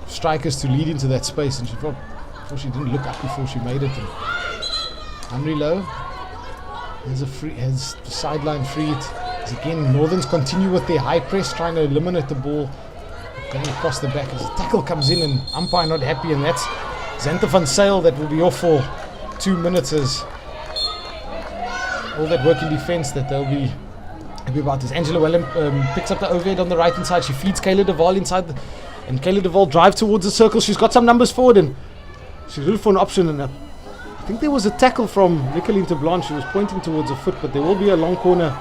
strikers to lead into that space, and she didn't look up before she made it. And Henry Lowe has the sideline free hit. As again, Northerns continue with their high press, trying to eliminate the ball going across the back as the tackle comes in, and umpire not happy, and that's Xanta van Sail that will be off for 2 minutes as all that work in defence that they'll be happy about this. Angela Wellham picks up the overhead on the right hand side. She feeds Kayla Duval inside, and Kayla Duval drives towards the circle. She's got some numbers forward, and she's looking for an option, and I think there was a tackle from Nicolene de Blanche. She was pointing towards a foot, but there will be a long corner.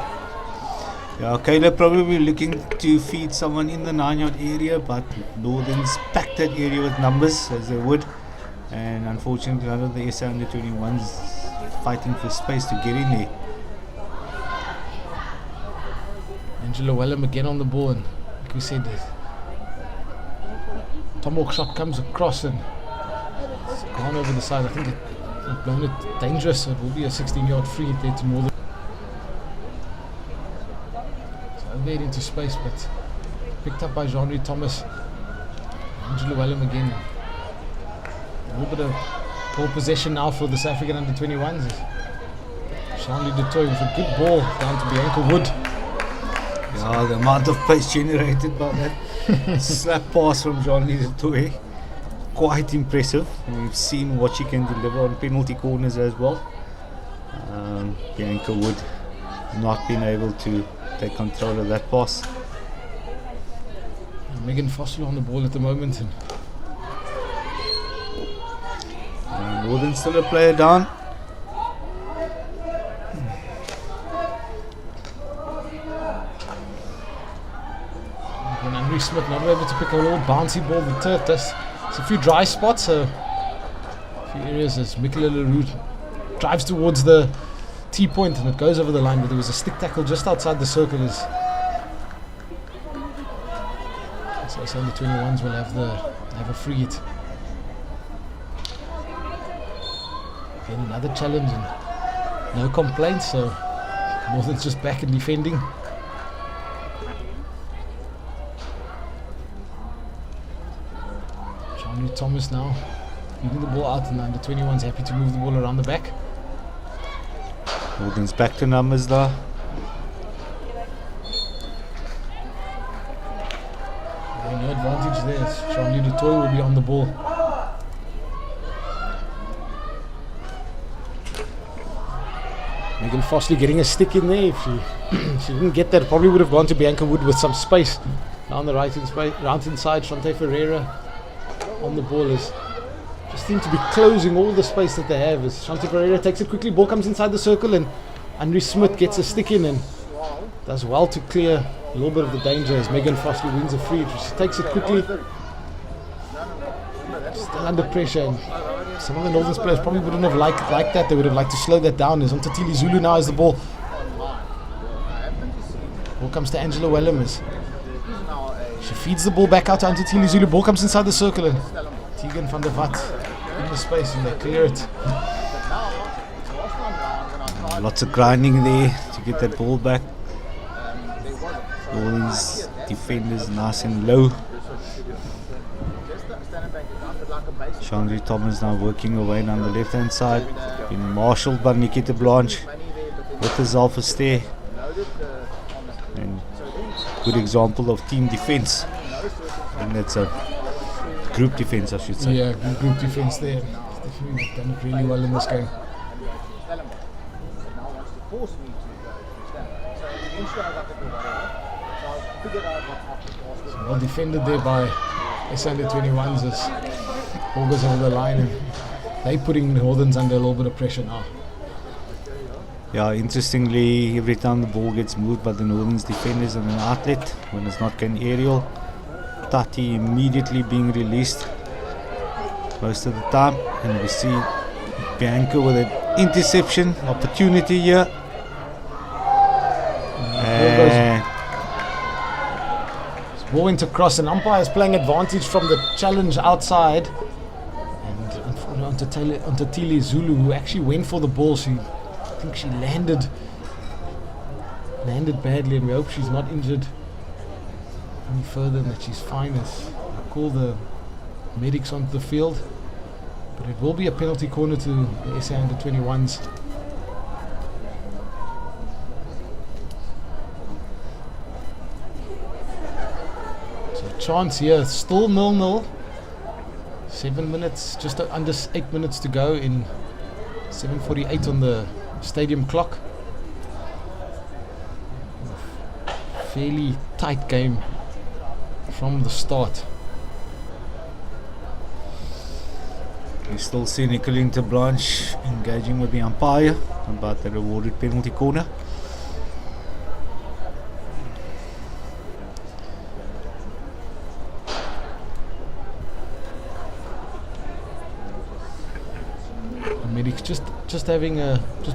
Yeah, Kayla probably looking to feed someone in the 9-yard area, but Northern's packed that area with numbers as they would, and unfortunately none of the SA under-21s fighting for space to get in there. Angela Wellham again on the ball, and like we said, tomahawk shot comes across and it's gone over the side. I think it's blown it dangerous, so it will be a 16-yard free hit there to Northern. There into space, but picked up by Jean-Louis Thomas. Angela Wellham again. A little bit of ball possession now for the South African under-21s. Jean-Louis de Toy with a good ball down to Bianca Wood. Yeah, the amount of pace generated by that slap pass from Jean-Louis de Toy, quite impressive. We've seen what she can deliver on penalty corners as well. Bianca Wood not being able to take control of that pass. Megan Fossler on the ball at the moment, and Northern still a player down. And Henry Smith not able to pick a little bouncy ball. The turf, there's a few dry spots, a few areas as Michaela Leroux drives towards the T-point and it goes over the line, but there was a stick tackle just outside the circle. So the 21s will have a free hit. Again, another challenge, and No complaints, so Northern's just back and defending. Johnny Thomas now leaving the ball out, and the under 21's happy to move the ball around the back. Northern's back to numbers now. No advantage there. Charlie Du Toit will be on the ball. Megan Fossley getting a stick in there. If she didn't get that, probably would have gone to Bianca Wood with some space. Down the right hand side, Shante Ferreira on the ball is just seem to be closing all the space that they have. As Shante Ferreira takes it quickly, ball comes inside the circle, and Andrew Smith gets a stick in and does well to clear a little bit of the danger as Megan Fossley wins a free. She takes it quickly, still under pressure. And some of the Northern players probably wouldn't have liked that. They would have liked to slow that down. As Ontatili Zulu now has the ball. Ball comes to Angela Wellham as she feeds the ball back out to Ontatili Zulu. Ball comes inside the circle and Tegan van der Vat in the space and they clear it. Lots of grinding there to get that ball back. All these defenders nice and low. Chandri Thomas now working away down the left hand side, being marshalled by Nikita Blanche with the Zalfa stare. And good example of team defense. I think that's a group defense, I should say. Yeah, group defense there. Definitely done it really well in this game. So well defended there by under 21s as ball goes over the line, and they putting Northerns under a little bit of pressure now. Yeah, interestingly, every time the ball gets moved by the Northerns defenders on an outlet, when it's not going aerial, Tati immediately being released most of the time, and we see Bianca with an interception opportunity here. Ball went across, and umpire is playing advantage from the challenge outside, and onto Tili Zulu, who actually went for the ball. I think she landed badly, and we hope she's not injured any further and that she's fine. As I call the medics onto the field, but it will be a penalty corner to the SA under 21s. Chance here, still 0-0. 7 minutes, just under 8 minutes to go in 7:48 on the stadium clock. Fairly tight game from the start. We still see Nicolene Blanche engaging with the umpire about the rewarded penalty corner. Medics just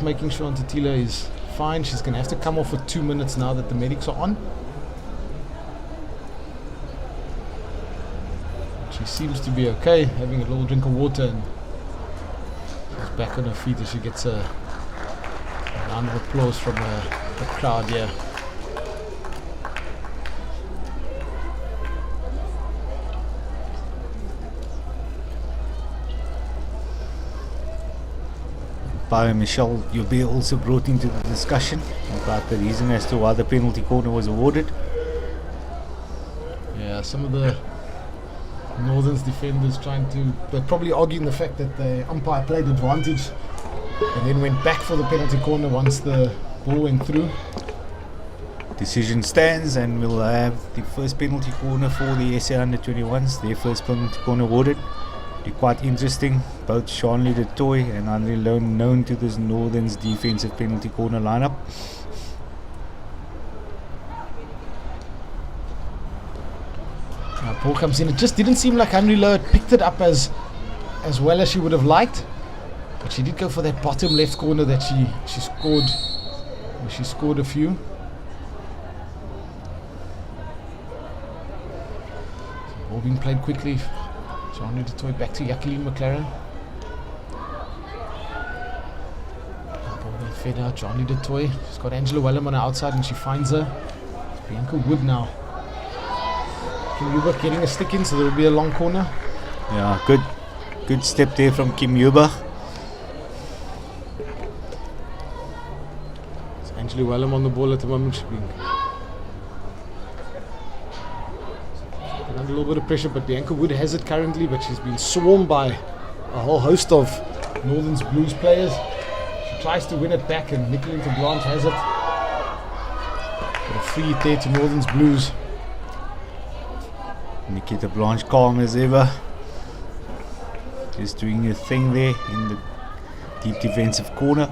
making sure Antatila is fine. She's going to have to come off for 2 minutes now that the medics are on. She seems to be okay, having a little drink of water, and she's back on her feet as she gets a round of applause from the crowd here. By Michelle, you'll be also brought into the discussion about the reason as to why the penalty corner was awarded. Yeah, some of the Northern's defenders they're probably arguing the fact that the umpire played advantage and then went back for the penalty corner once the ball went through. Decision stands, and we'll have the first penalty corner for the SA under 21s, their first penalty corner awarded. Quite interesting. Both Shanley Du Toit and Andre Lone known to this Northern's defensive penalty corner lineup. Ball comes in. It just didn't seem like Henry Lowe had picked it up as well as she would have liked, but she did go for that bottom left corner that she scored. She scored a few. So ball being played quickly. Johnny Du Toit back to Jacqueline McLaren. fed out Johnny de Toy. She's got Angela Wellham on her outside and she finds her. It's Bianca Wood now. Kim Huber getting a stick in, so there will be a long corner. Yeah, good step there from Kim Huber. It's Angela Wellham on the ball at the moment. She's been under a little bit of pressure, but Bianca Wood has it currently, but she's been swarmed by a whole host of Northern's Blues players. She tries to win it back and Nicolita Blanche has it. Got a free hit there to Northern's Blues. Nikita Blanche calm as ever. Just doing her thing there in the deep defensive corner.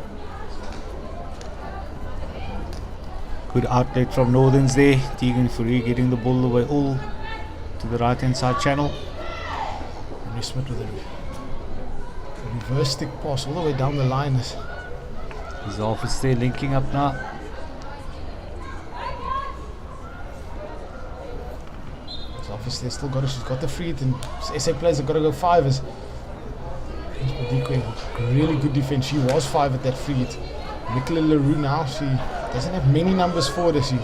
Good outlet from Northerns there. Tegan Fourie getting the ball away all to the right hand side channel. Henry Smith with a reverse stick pass all the way down the line. His office there linking up now. His office there still got it. She's got the free hit and SA players have got to go 5 as really good defense. She was 5 at that free hit. Nicola LaRue now, she doesn't have many numbers forward as she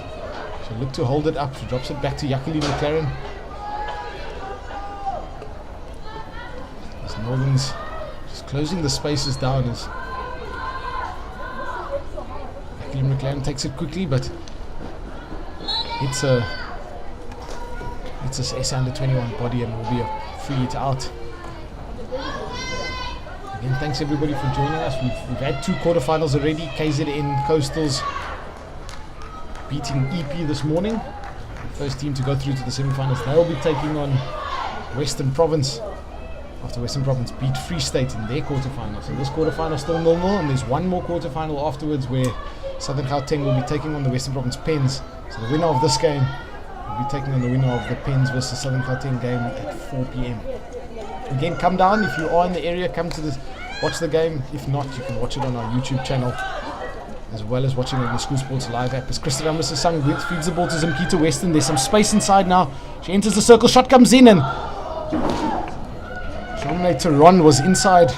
looked to hold it up. She drops it back to Jacqueline McLaren. As Northern's just closing the spaces down as Jacqueline McLaren takes it quickly, but it's a SA under 21 body and will be a free hit out. Again, thanks everybody for joining us. We've had 2 quarterfinals already. KZN Coastals beating EP this morning. The first team to go through to the semi-finals. They'll be taking on Western Province after Western Province beat Free State in their quarterfinal. So this quarterfinal is still 0-0, and there's one more quarterfinal afterwards where Southern Gauteng will be taking on the Western Province Pens. So the winner of this game will be taking on the winner of the Pens versus Southern Gauteng game at 4 p.m. Again, come down if you are in the area. Come to watch the game. If not, you can watch it on our YouTube channel, as well as watching it on the School Sports Live app. As Krista Ramos is sung with, feeds the ball to Zimkita Weston. There's some space inside now. She enters the circle. Shot comes in, and Jean Teron was inside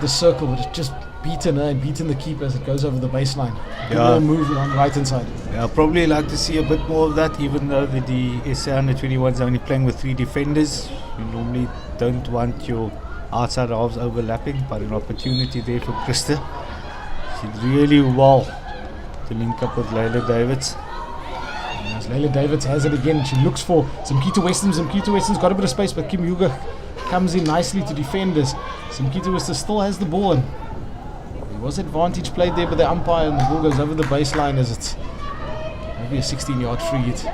the circle, but it just beaten her and beaten the keeper as it goes over the baseline. Good little move on the right hand side. Yeah, probably like to see a bit more of that, even though the SA under 21s are only playing with 3 defenders. You normally don't want your outside halves overlapping, but an opportunity there for Krista. She did really well to link up with Layla Davids. And as Layla Davids has it again, she looks for Zimkita Weston. Zimkita Weston's got a bit of space, but Kim Huger comes in nicely to defend this. Zimkita Weston still has the ball, and there was advantage played there by the umpire, and the ball goes over the baseline as it's maybe a 16-yard free hit.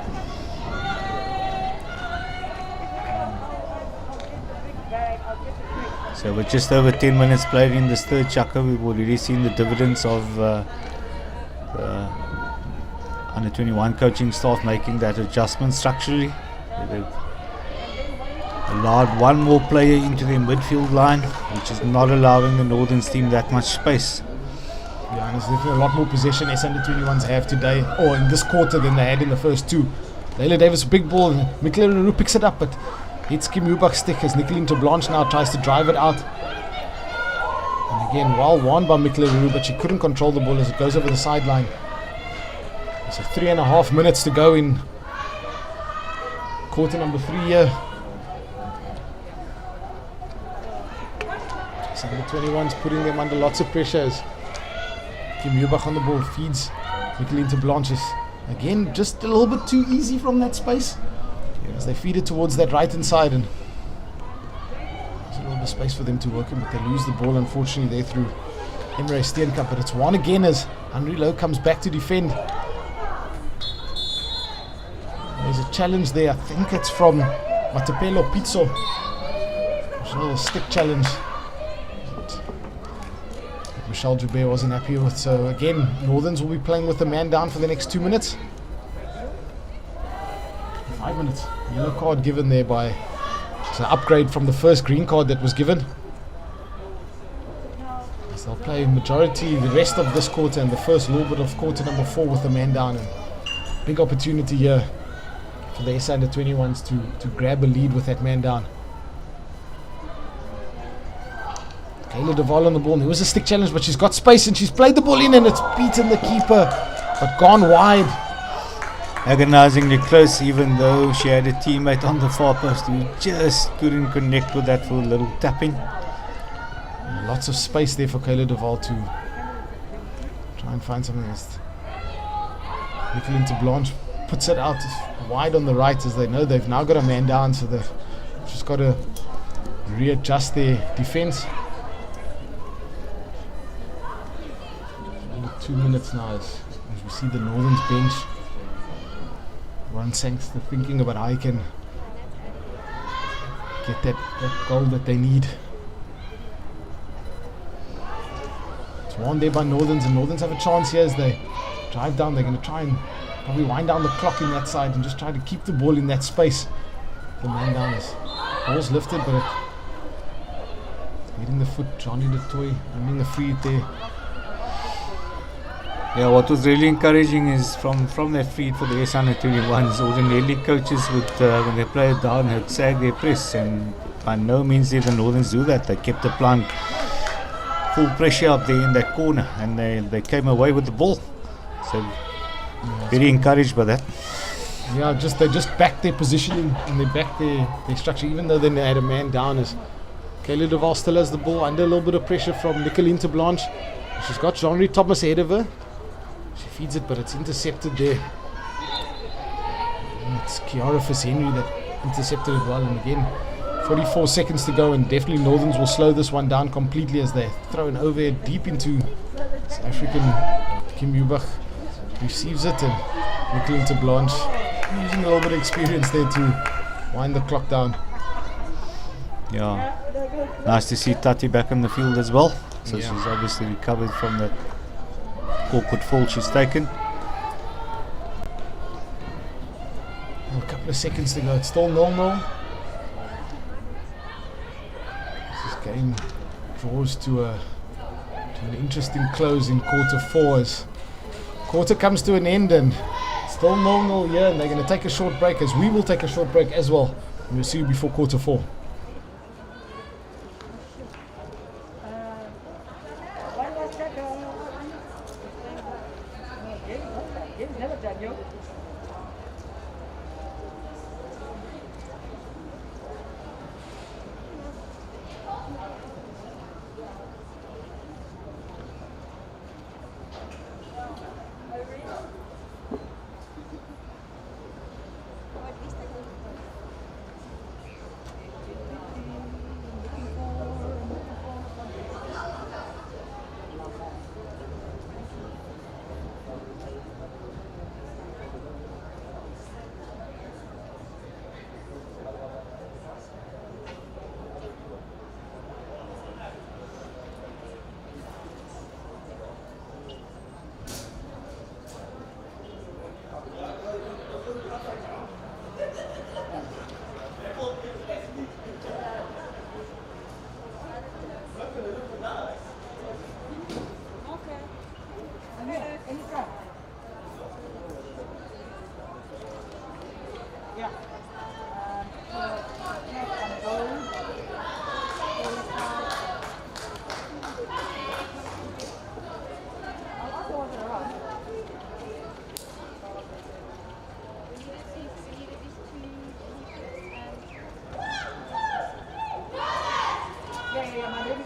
So with just over 10 minutes played in this third chakra, we've already seen the dividends of the under 21 coaching staff making that adjustment structurally. They've allowed one more player into their midfield line, which is not allowing the Northerns team that much space. Yeah, and there's definitely a lot more possession S under 21s have today, or in this quarter, than they had in the first 2. Layla Davis, big ball, and Michaela Leroux picks it up, but hits Kim Hubach's stick as Nicolita Blanche now tries to drive it out. And again, well won by Michaela Leroux, but she couldn't control the ball as it goes over the sideline. So 3.5 minutes to go in quarter number 3 here. So the 21's putting them under lots of pressure as Kim Hubach on the ball feeds Nicolita Blanche. Again, just a little bit too easy from that space. As they feed it towards that right hand side, and there's a little bit of space for them to work in, but they lose the ball unfortunately there through Emre Steenkamp. But it's one again as Henry Lowe comes back to defend. There's a challenge there, I think it's from Matapelo Pizzo. It's a little stick challenge that Michelle Joubert wasn't happy with. So again, Northerns will be playing with the man down for the next 2 minutes. 5 minutes. Yellow card given there by, it's an upgrade from the first green card that was given. So they'll play majority the rest of this quarter and the first little bit of quarter number 4 with the man down. And big opportunity here for the SA under 21s to grab a lead with that man down. Kayla Duval on the ball. There was a stick challenge, but she's got space and she's played the ball in and it's beaten the keeper, but gone wide. Agonizingly close, even though she had a teammate on the far post who just couldn't connect with that for a little tapping. Lots of space there for Kayla Duval to try and find something else. Nicolene Blanche puts it out wide on the right, as they know they've now got a man down, so they've just got to readjust their defense. 2 minutes now as we see the Northerns bench. Ron Sangster thinking about how he can get that goal that they need. It's one there by Northerns, and Northerns have a chance here as they drive down. They're going to try and probably wind down the clock in that side and just try to keep the ball in that space. The man down is ball's lifted, but it's hitting the foot. Johnny DeToy earning the free hit there. Yeah, what was really encouraging is from that feed for the S21s, ordinarily coaches would, when they play it down, would sag their press, and by no means did the Northerns do that. They kept the plant full pressure up there in that corner, and they came away with the ball. So very encouraged by that. Yeah, they just backed their positioning and they backed their structure, even though they had a man down. As Kayla Duval still has the ball under a little bit of pressure from Nicolene Blanche. She's got Jean-Marie Thomas ahead of her. She feeds it, but it's intercepted there. And it's Kiara Fitz-Henry that intercepted it well. And again, 44 seconds to go, and definitely Northerns will slow this one down completely as they're thrown over deep into South African. Kim Ubach receives it, and Nicolene Blanche using a little bit of experience there to wind the clock down. Yeah, nice to see Tati back on the field as well. So Yeah. she's obviously recovered from that awkward fall she's taken. A couple of seconds to go. It's still 0-0. This game draws to an interesting close in quarter 4 as quarter comes to an end, and still 0-0 here, and they're going to take a short break, as we will take a short break as well. And we'll see you before quarter 4.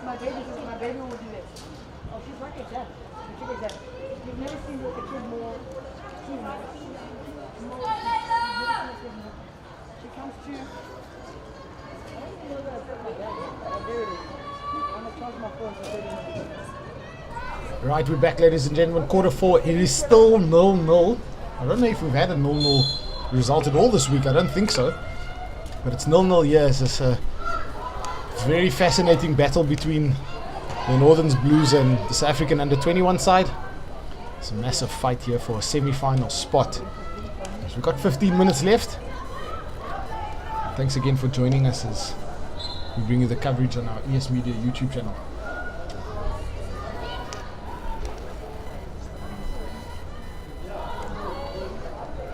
My baby will do this. Oh, she's like a dad. She's like a dad. You've never seen a kid more team. She comes to. I don't even know that I said my dad. There it is. I'm going to charge my phone for 30 minutes. Right, we're back, ladies and gentlemen. Quarter 4. It is still 0-0. I don't know if we've had a 0-0 result at all this week. I don't think so. But it's 0-0 here. It's a very fascinating battle between the Northerns Blues and the South African under-21 side. It's a massive fight here for a semi-final spot. So we've got 15 minutes left. Thanks again for joining us as we bring you the coverage on our ES Media YouTube channel.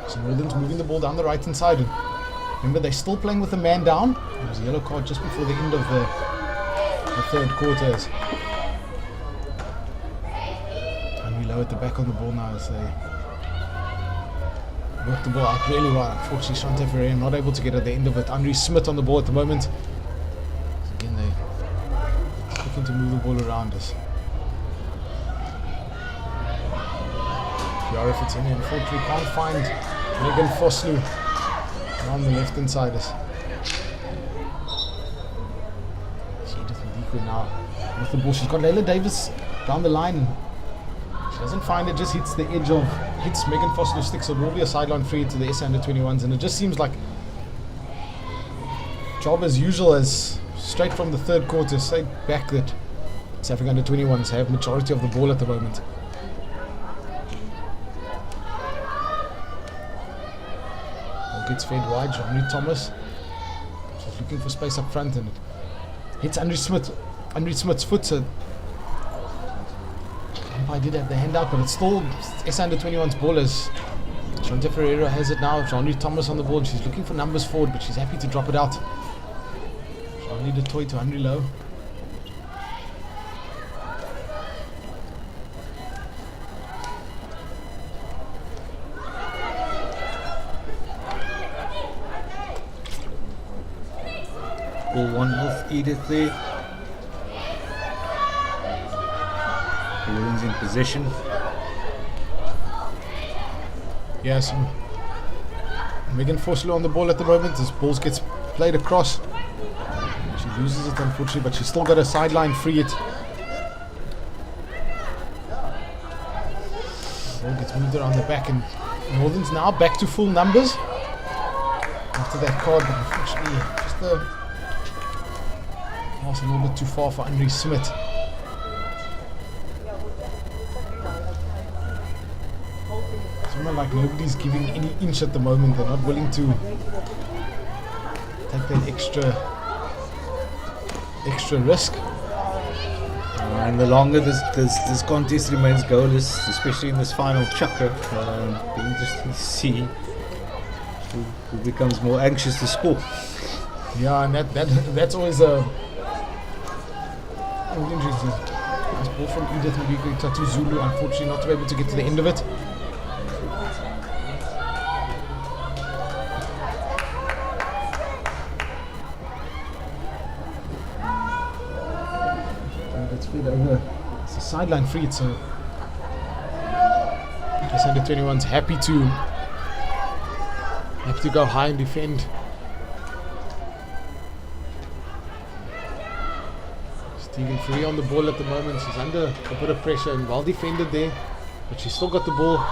So Northerns moving the ball down the right hand side. And remember, they're still playing with a man down. There was a yellow card just before the end of the the third quarter. And we low at the back on the ball now as they work the ball out really well. Unfortunately, Shante Ferreira not able to get at the end of it. Henry Smith on the ball at the moment. Again, they're looking to move the ball around us. Fiora fits in, unfortunately can't find Megan Foslu on the left hand side. Edith Madikwe now with the ball. She's got Layla Davis down the line. She doesn't find it, just hits the edge of, hits Megan Foslu's stick, so it will be a sideline free to the SA Under-21s, and it just seems like job as usual, as straight from the third quarter, straight back, that South Africa Under-21s have majority of the ball at the moment. Gets fed wide. Henry Thomas she's looking for space up front, and it hits Henry Smith's foot. So umpire did have the hand out, but it's still SA Under-21's ball as Shante Ferreira has it now. Henry Thomas on the ball, and she's looking for numbers forward, but she's happy to drop it out. Henry the toy to Henry Low. Ball one off Edith there. Balloons in position. Yes, Megan Foslu on the ball at the moment. This ball gets played across. She loses it unfortunately, but she's still got a sideline free it. Ball gets moved around the back, and Northern's now back to full numbers after that card, but unfortunately just the pass a little bit too far for Henry Smith. It's like nobody's giving any inch at the moment. They're not willing to take that extra risk. And the longer this contest remains goalless, especially in this final chukker, it'll be interesting to see who becomes more anxious to score. Yeah, and that's always a interesting. Nice ball from Edith Mbiko Tatu Zulu, unfortunately not to be able to get to the end of it. It's fed over. It's a sideline free, so SA Under-21's happy to go high and defend. Tegan Free on the ball at the moment. She's under a bit of pressure and well defended there, but she's still got the ball.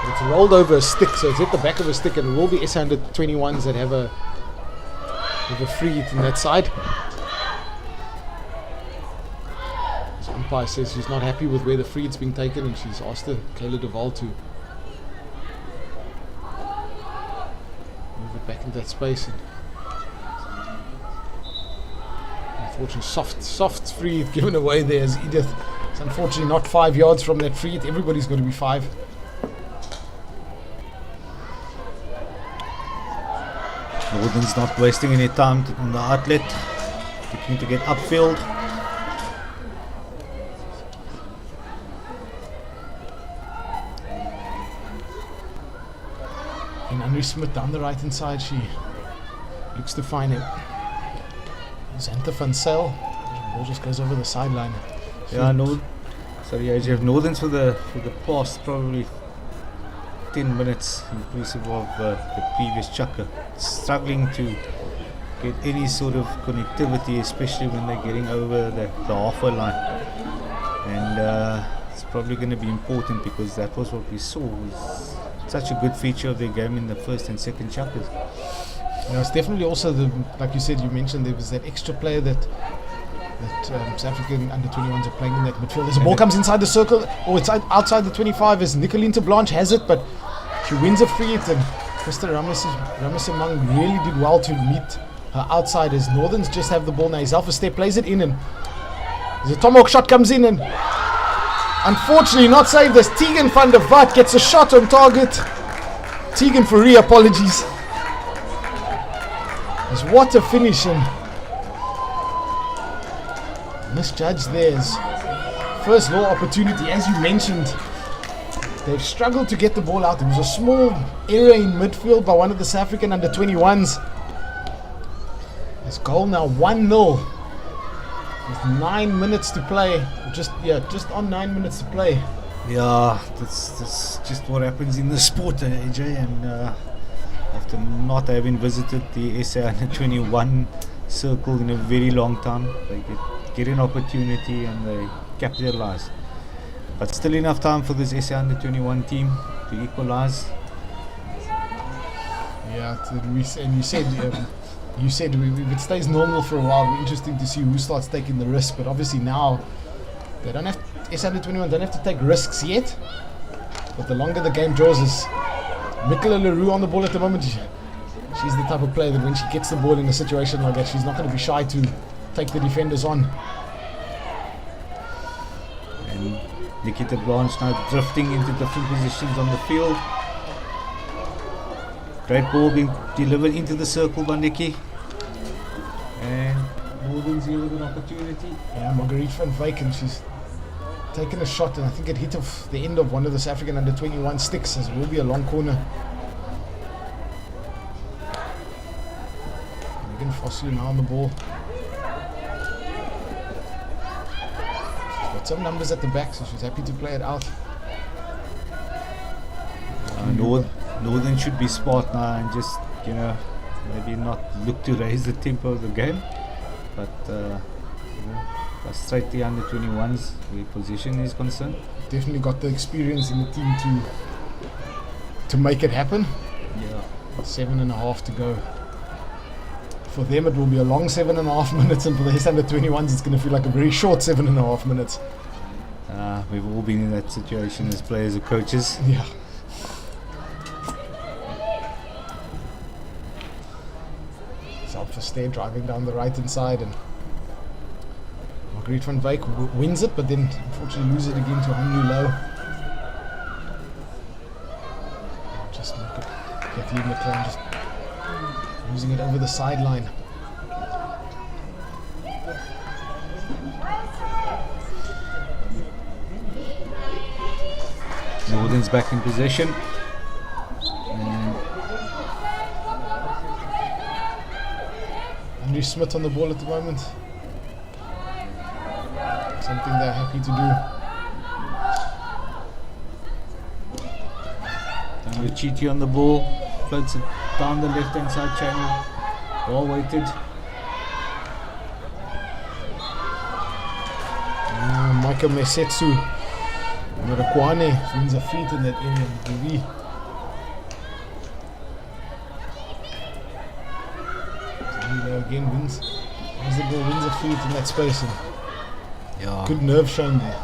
It's rolled over a stick, so it's hit the back of a stick, and it will be SA Under-21s that have a free hit on that side. The umpire says she's not happy with where the free hit's being taken, and she's asked Kayla Duval to move it back into that space. And unfortunately, soft free hit given away there as Edith. It's unfortunately not 5 yards from that free hit. Everybody's going to be 5. Northern's not wasting any time on the outlet, looking to get upfield. And Henry Smith down the right hand side, she looks to find him. Xantha van Zyl. Ball just goes over the sideline. Yeah, you have Northern's for the past probably 10 minutes, inclusive of the previous chukker, struggling to get any sort of connectivity, especially when they're getting over the halfway line. And it's probably going to be important, because that was what we saw. Was such a good feature of their game in the first and second chukkers. Yeah, it's definitely also like you said, you mentioned there was that extra player that South African Under-21s are playing in that midfield. As the ball comes inside the circle, or it's outside the 25, as Nicolina Blanche has it, but she wins a free hit, and Krista Ramasamang really did well to meet her outside, as Northerns just have the ball now. He's Alpha Step plays it in, and the Tomahawk shot comes in, and unfortunately not saved as Tegan van der Walt gets a shot on target. Tegan Fourie, apologies. What a finish, and misjudged theirs. First law opportunity, as you mentioned, they've struggled to get the ball out. There was a small error in midfield by one of the South African under-21s. This goal now 1-0 with 9 minutes to play. Just on 9 minutes to play. Yeah, that's just what happens in the sport, AJ. And after not having visited the SA under-21 circle in a very long time, they get an opportunity and they capitalize. But still enough time for this SA under-21 team to equalize. Yeah, and you said if it stays normal for a while, it'll be interesting to see who starts taking the risk. But obviously now they don't have SA under-21 don't have to take risks yet. But the longer the game draws, is Nicola Leroux on the ball at the moment. She's the type of player that when she gets the ball in a situation like that, she's not going to be shy to take the defenders on. And Nikita Blanche now drifting into different positions on the field. Great ball being delivered into the circle by Nikki. And Morgan's here with an opportunity. Yeah, Marguerite van Wyk, and she's taken a shot, and I think it hit off the end of one of the South African under-21 sticks, as it will be a long corner. Megan Fosu now on the ball. She's got some numbers at the back, so she's happy to play it out. Northern should be smart now and just, maybe not look to raise the tempo of the game, but frustrate the under-21s where position is concerned. Definitely got the experience in the team to make it happen. Yeah. 7.5 to go. For them it will be a long 7.5 minutes, and for the under-21s it's going to feel like a very short 7.5 minutes. We've all been in that situation as players or coaches. Yeah. Self-Versteer driving down the right hand side, and Marguerite van Wyk wins it, but then unfortunately loses it again to Henry Low. Just look at Kathleen McLean just losing it over the sideline. Northern's back in possession. And Andrew Smith on the ball at the moment. Something they're happy to do. Daniel Chiti on the ball, floats it down the left hand side channel. Well weighted. Michael Mesetsu Murakwane wins a feet in that area. BB. Again wins the ball, wins a feet in that space, and Yeah. good nerve shown there.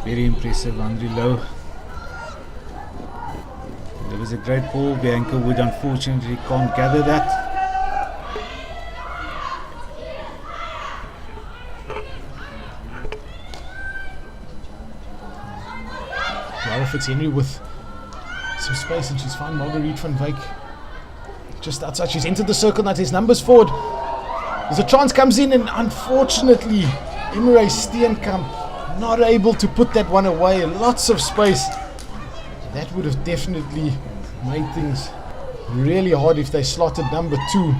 Very impressive, Andre Low. There was a great ball. Bianca Wood unfortunately can't gather that. Laura Fitzhenry with some space, and she's found Marguerite van Wyk just outside. She's entered the circle now. There's numbers forward. There's a chance comes in, and unfortunately Imre Steenkamp not able to put that one away. Lots of space. That would have definitely made things really hard if they slotted number 2.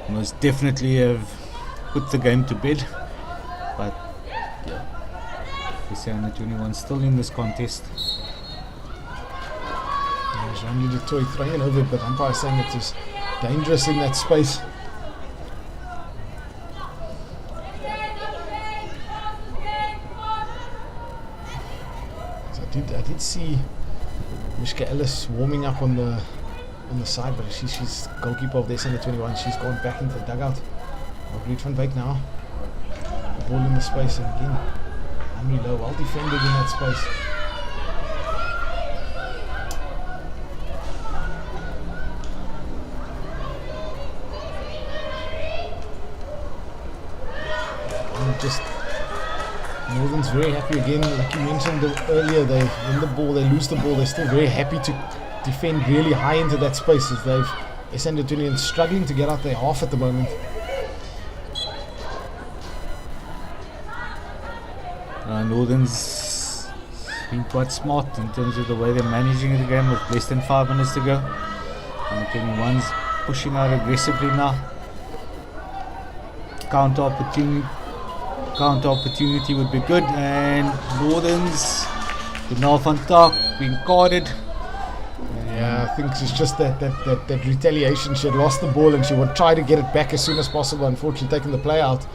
Most definitely have put the game to bed. But SA under-21 still in this contest. Jean du Toit throwing it over, but umpire saying it is dangerous in that space. So I did see Mishka Ellis warming up on the side, but she's goalkeeper of the under-21. She's gone back into the dugout. Marguerite van Wyk now. The ball in the space, and again Henry Low well defended in that space. Just Northern's very happy again, like you mentioned earlier. They win the ball, they lose the ball, they're still very happy to defend really high into that space, as they've under-21 struggling to get out their half at the moment. Northern's been quite smart in terms of the way they're managing the game with less than 5 minutes to go. And the 21's pushing out aggressively now. Counter opportunity would be good, and Northern's Kunal van Taak being carded. Yeah, I think it's just that retaliation. She had lost the ball and she would try to get it back as soon as possible. Unfortunately, taking the play out.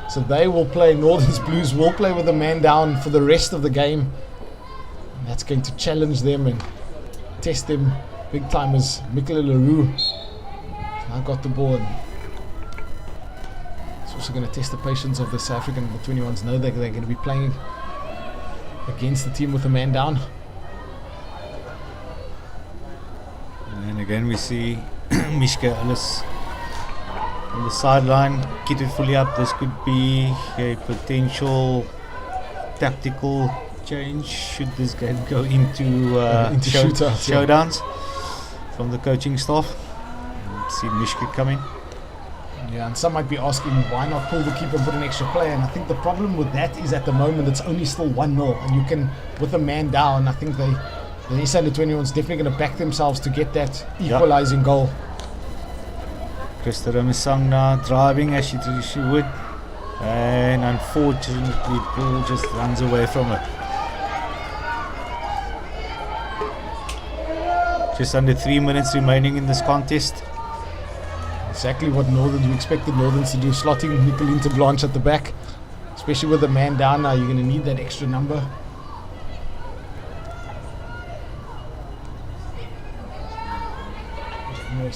So they will play, Northern's Blues will play with a man down for the rest of the game. And that's going to challenge them and test them big time as Michael Leroux now got the ball. And it's also going to test the patience of the South African. The 21s know that they're going to be playing against the team with a man down. And again we see Mishka Ellis on the sideline, kitted fully up. This could be a potential tactical change should this game go into showdowns from the coaching staff. See Mishka coming. Yeah, and some might be asking why not pull the keeper and put an extra player, and I think the problem with that is at the moment it's only still 1-0, and you can, with a man down, I think the SA Under-21 is definitely going to back themselves to get that equalising goal. Krista Ramasang now driving as she would, and unfortunately Paul just runs away from her. Just under 3 minutes remaining in this contest. Exactly what we expected Northerns to do, slotting Nicolene to Blanche at the back, especially with a man down now. You're going to need that extra number.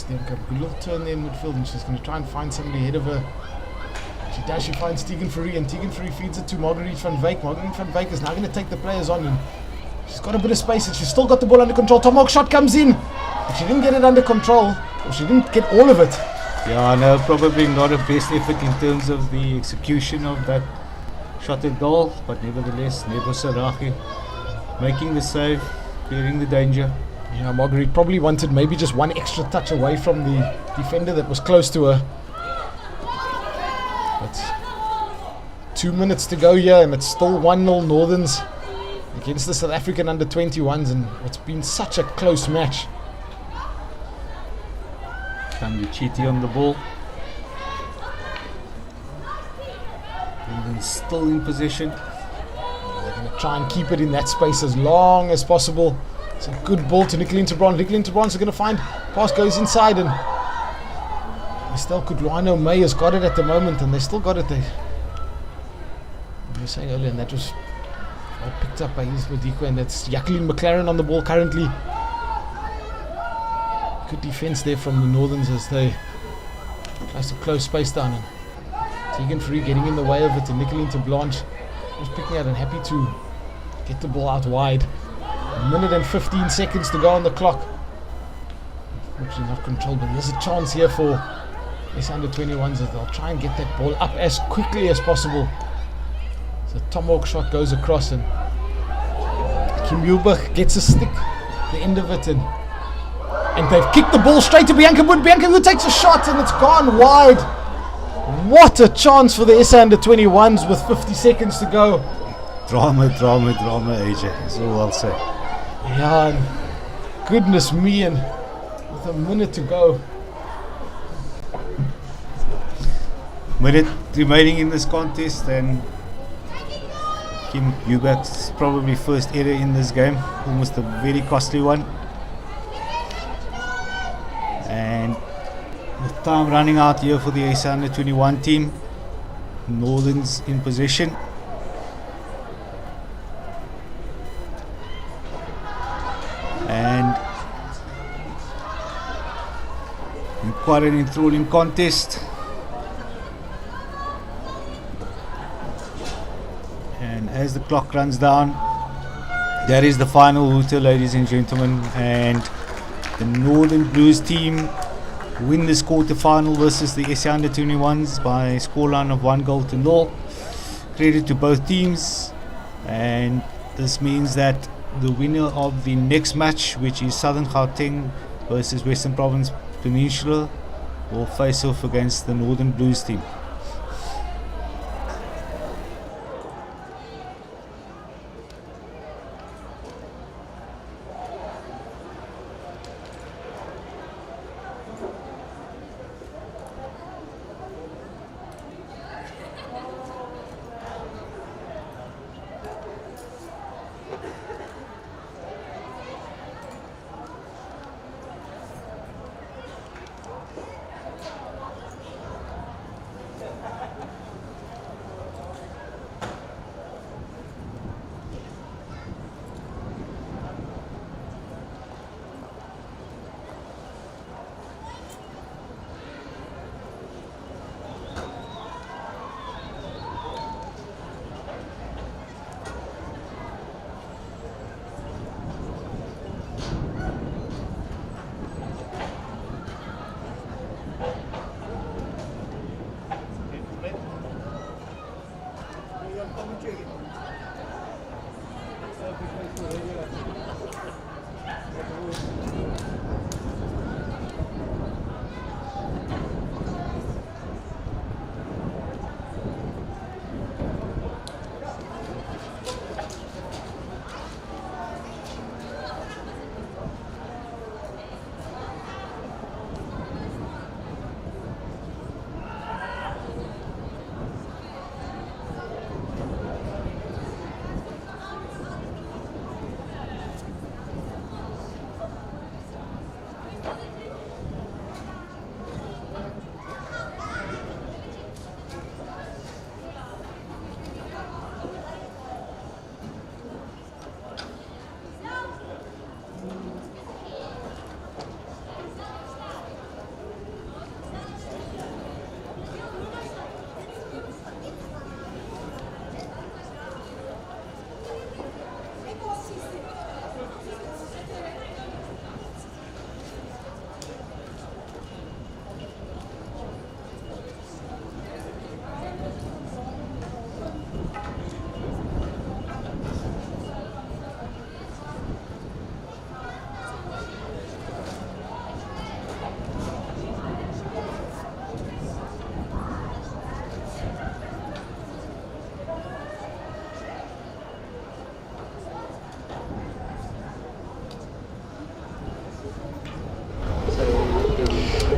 Good little turn there in midfield, and she's going to try and find somebody ahead of her. She does. She finds Tegan Fourie, and Tegan Fourie feeds it to Marguerite van Wyk. Marguerite van Wyk is now going to take the players on, and she's got a bit of space, and she's still got the ball under control. Tomahawk shot comes in, but she didn't get it under control, or she didn't get all of it. Yeah, no, probably not a best effort in terms of the execution of that shot at goal, but nevertheless, Nebo Saraki making the save, clearing the danger. Yeah, Marguerite probably wanted maybe just one extra touch away from the defender that was close to her. But 2 minutes to go here, and it's still 1-0 Northerns against the South African Under-21s, and it's been such a close match. Chiti on the ball. Northern's still in possession. They're going to try and keep it in that space as long as possible. It's a good ball to Nicolene Tebron. Nicolene Tebron is going to find, pass goes inside, and Estelle Kudwano May has got it at the moment, and they still got it there. We were saying earlier, and that was all picked up by Ismadiko, and that's Jacqueline McLaren on the ball currently. Good defense there from the Northerns as they tries to close space down, and Tegan Fourie getting in the way of it, and Nicolene Blanche was picking out and happy to get the ball out wide. 1 minute and 15 seconds to go on the clock. Unfortunately not controlled, but there's a chance here for this Under-21s as they'll try and get that ball up as quickly as possible. So Tomahawk shot goes across, and Kim Mulbach gets a stick at the end of it, and they've kicked the ball straight to Bianca Wood. Bianca Wood takes a shot, and it's gone wide. What a chance for the SA Under-21s with 50 seconds to go. Drama, AJ, that's all I'll say. Yeah, and goodness me, and with a minute to go. Minute remaining in this contest, and Kim Mulbach's probably first error in this game, almost a very costly one. And with time running out here for the SA Under-21 team, Northern's in possession. And in quite an enthralling contest. And as the clock runs down, that is the final hooter, ladies and gentlemen, and the Northern Blues team win this quarter-final versus the SA Under-21s by a scoreline of 1-0. Credit to both teams, and this means that the winner of the next match, which is Southern Gauteng versus Western Province Peninsula, will face off against the Northern Blues team.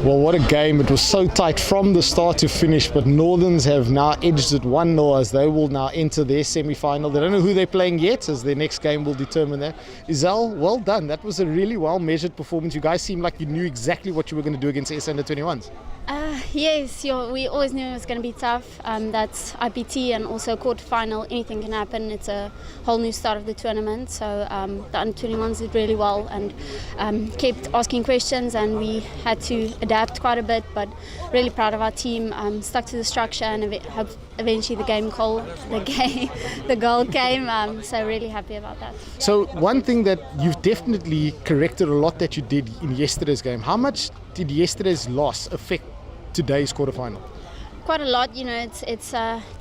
Well, what a game. It was so tight from the start to finish, but Northerns have now edged it 1-0 as they will now enter their semi-final. They don't know who they're playing yet, as their next game will determine that. Izal, well done. That was a really well-measured performance. You guys seem like you knew exactly what you were going to do against S Under-21s. Yes, we always knew it was going to be tough. That's IPT and also quarter-final. Anything can happen. It's a whole new start of the tournament. So the Under-21s did really well and kept asking questions, and we had to adapt quite a bit, but really proud of our team. Stuck to the structure, and eventually the goal came. So really happy about that. So one thing that you've definitely corrected a lot that you did in yesterday's game. How much did yesterday's loss affect today's quarterfinal? Quite a lot. You know, it's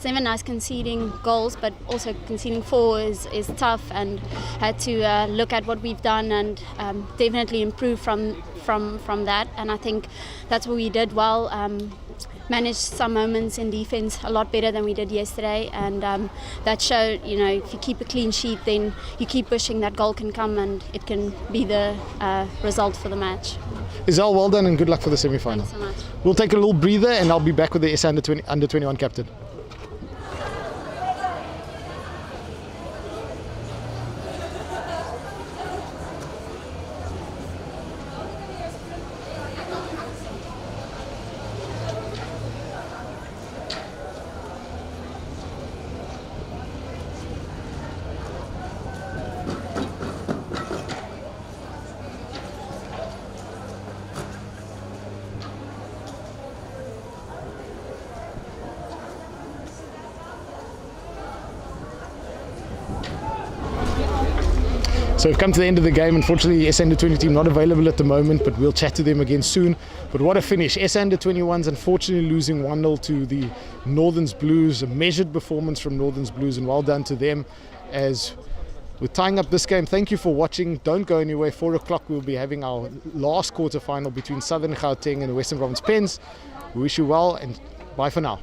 never nice conceding goals, but also conceding 4 is tough, and had to look at what we've done and definitely improve from that. And I think that's what we did well. Managed some moments in defense a lot better than we did yesterday, and that showed, you know, if you keep a clean sheet, then you keep pushing, that goal can come and it can be the result for the match. Izal, well done and good luck for the semi-final. Thanks so much. We'll take a little breather and I'll be back with the S Under-21 captain. So we've come to the end of the game. Unfortunately, S Under-20 team not available at the moment, but we'll chat to them again soon. But what a finish. S Under-21s unfortunately losing 1-0 to the Northerns Blues. A measured performance from Northerns Blues, and well done to them as we're tying up this game. Thank you for watching. Don't go anywhere. 4 o'clock we'll be having our last quarter final between Southern Gauteng and the Western Province Pens. We wish you well and bye for now.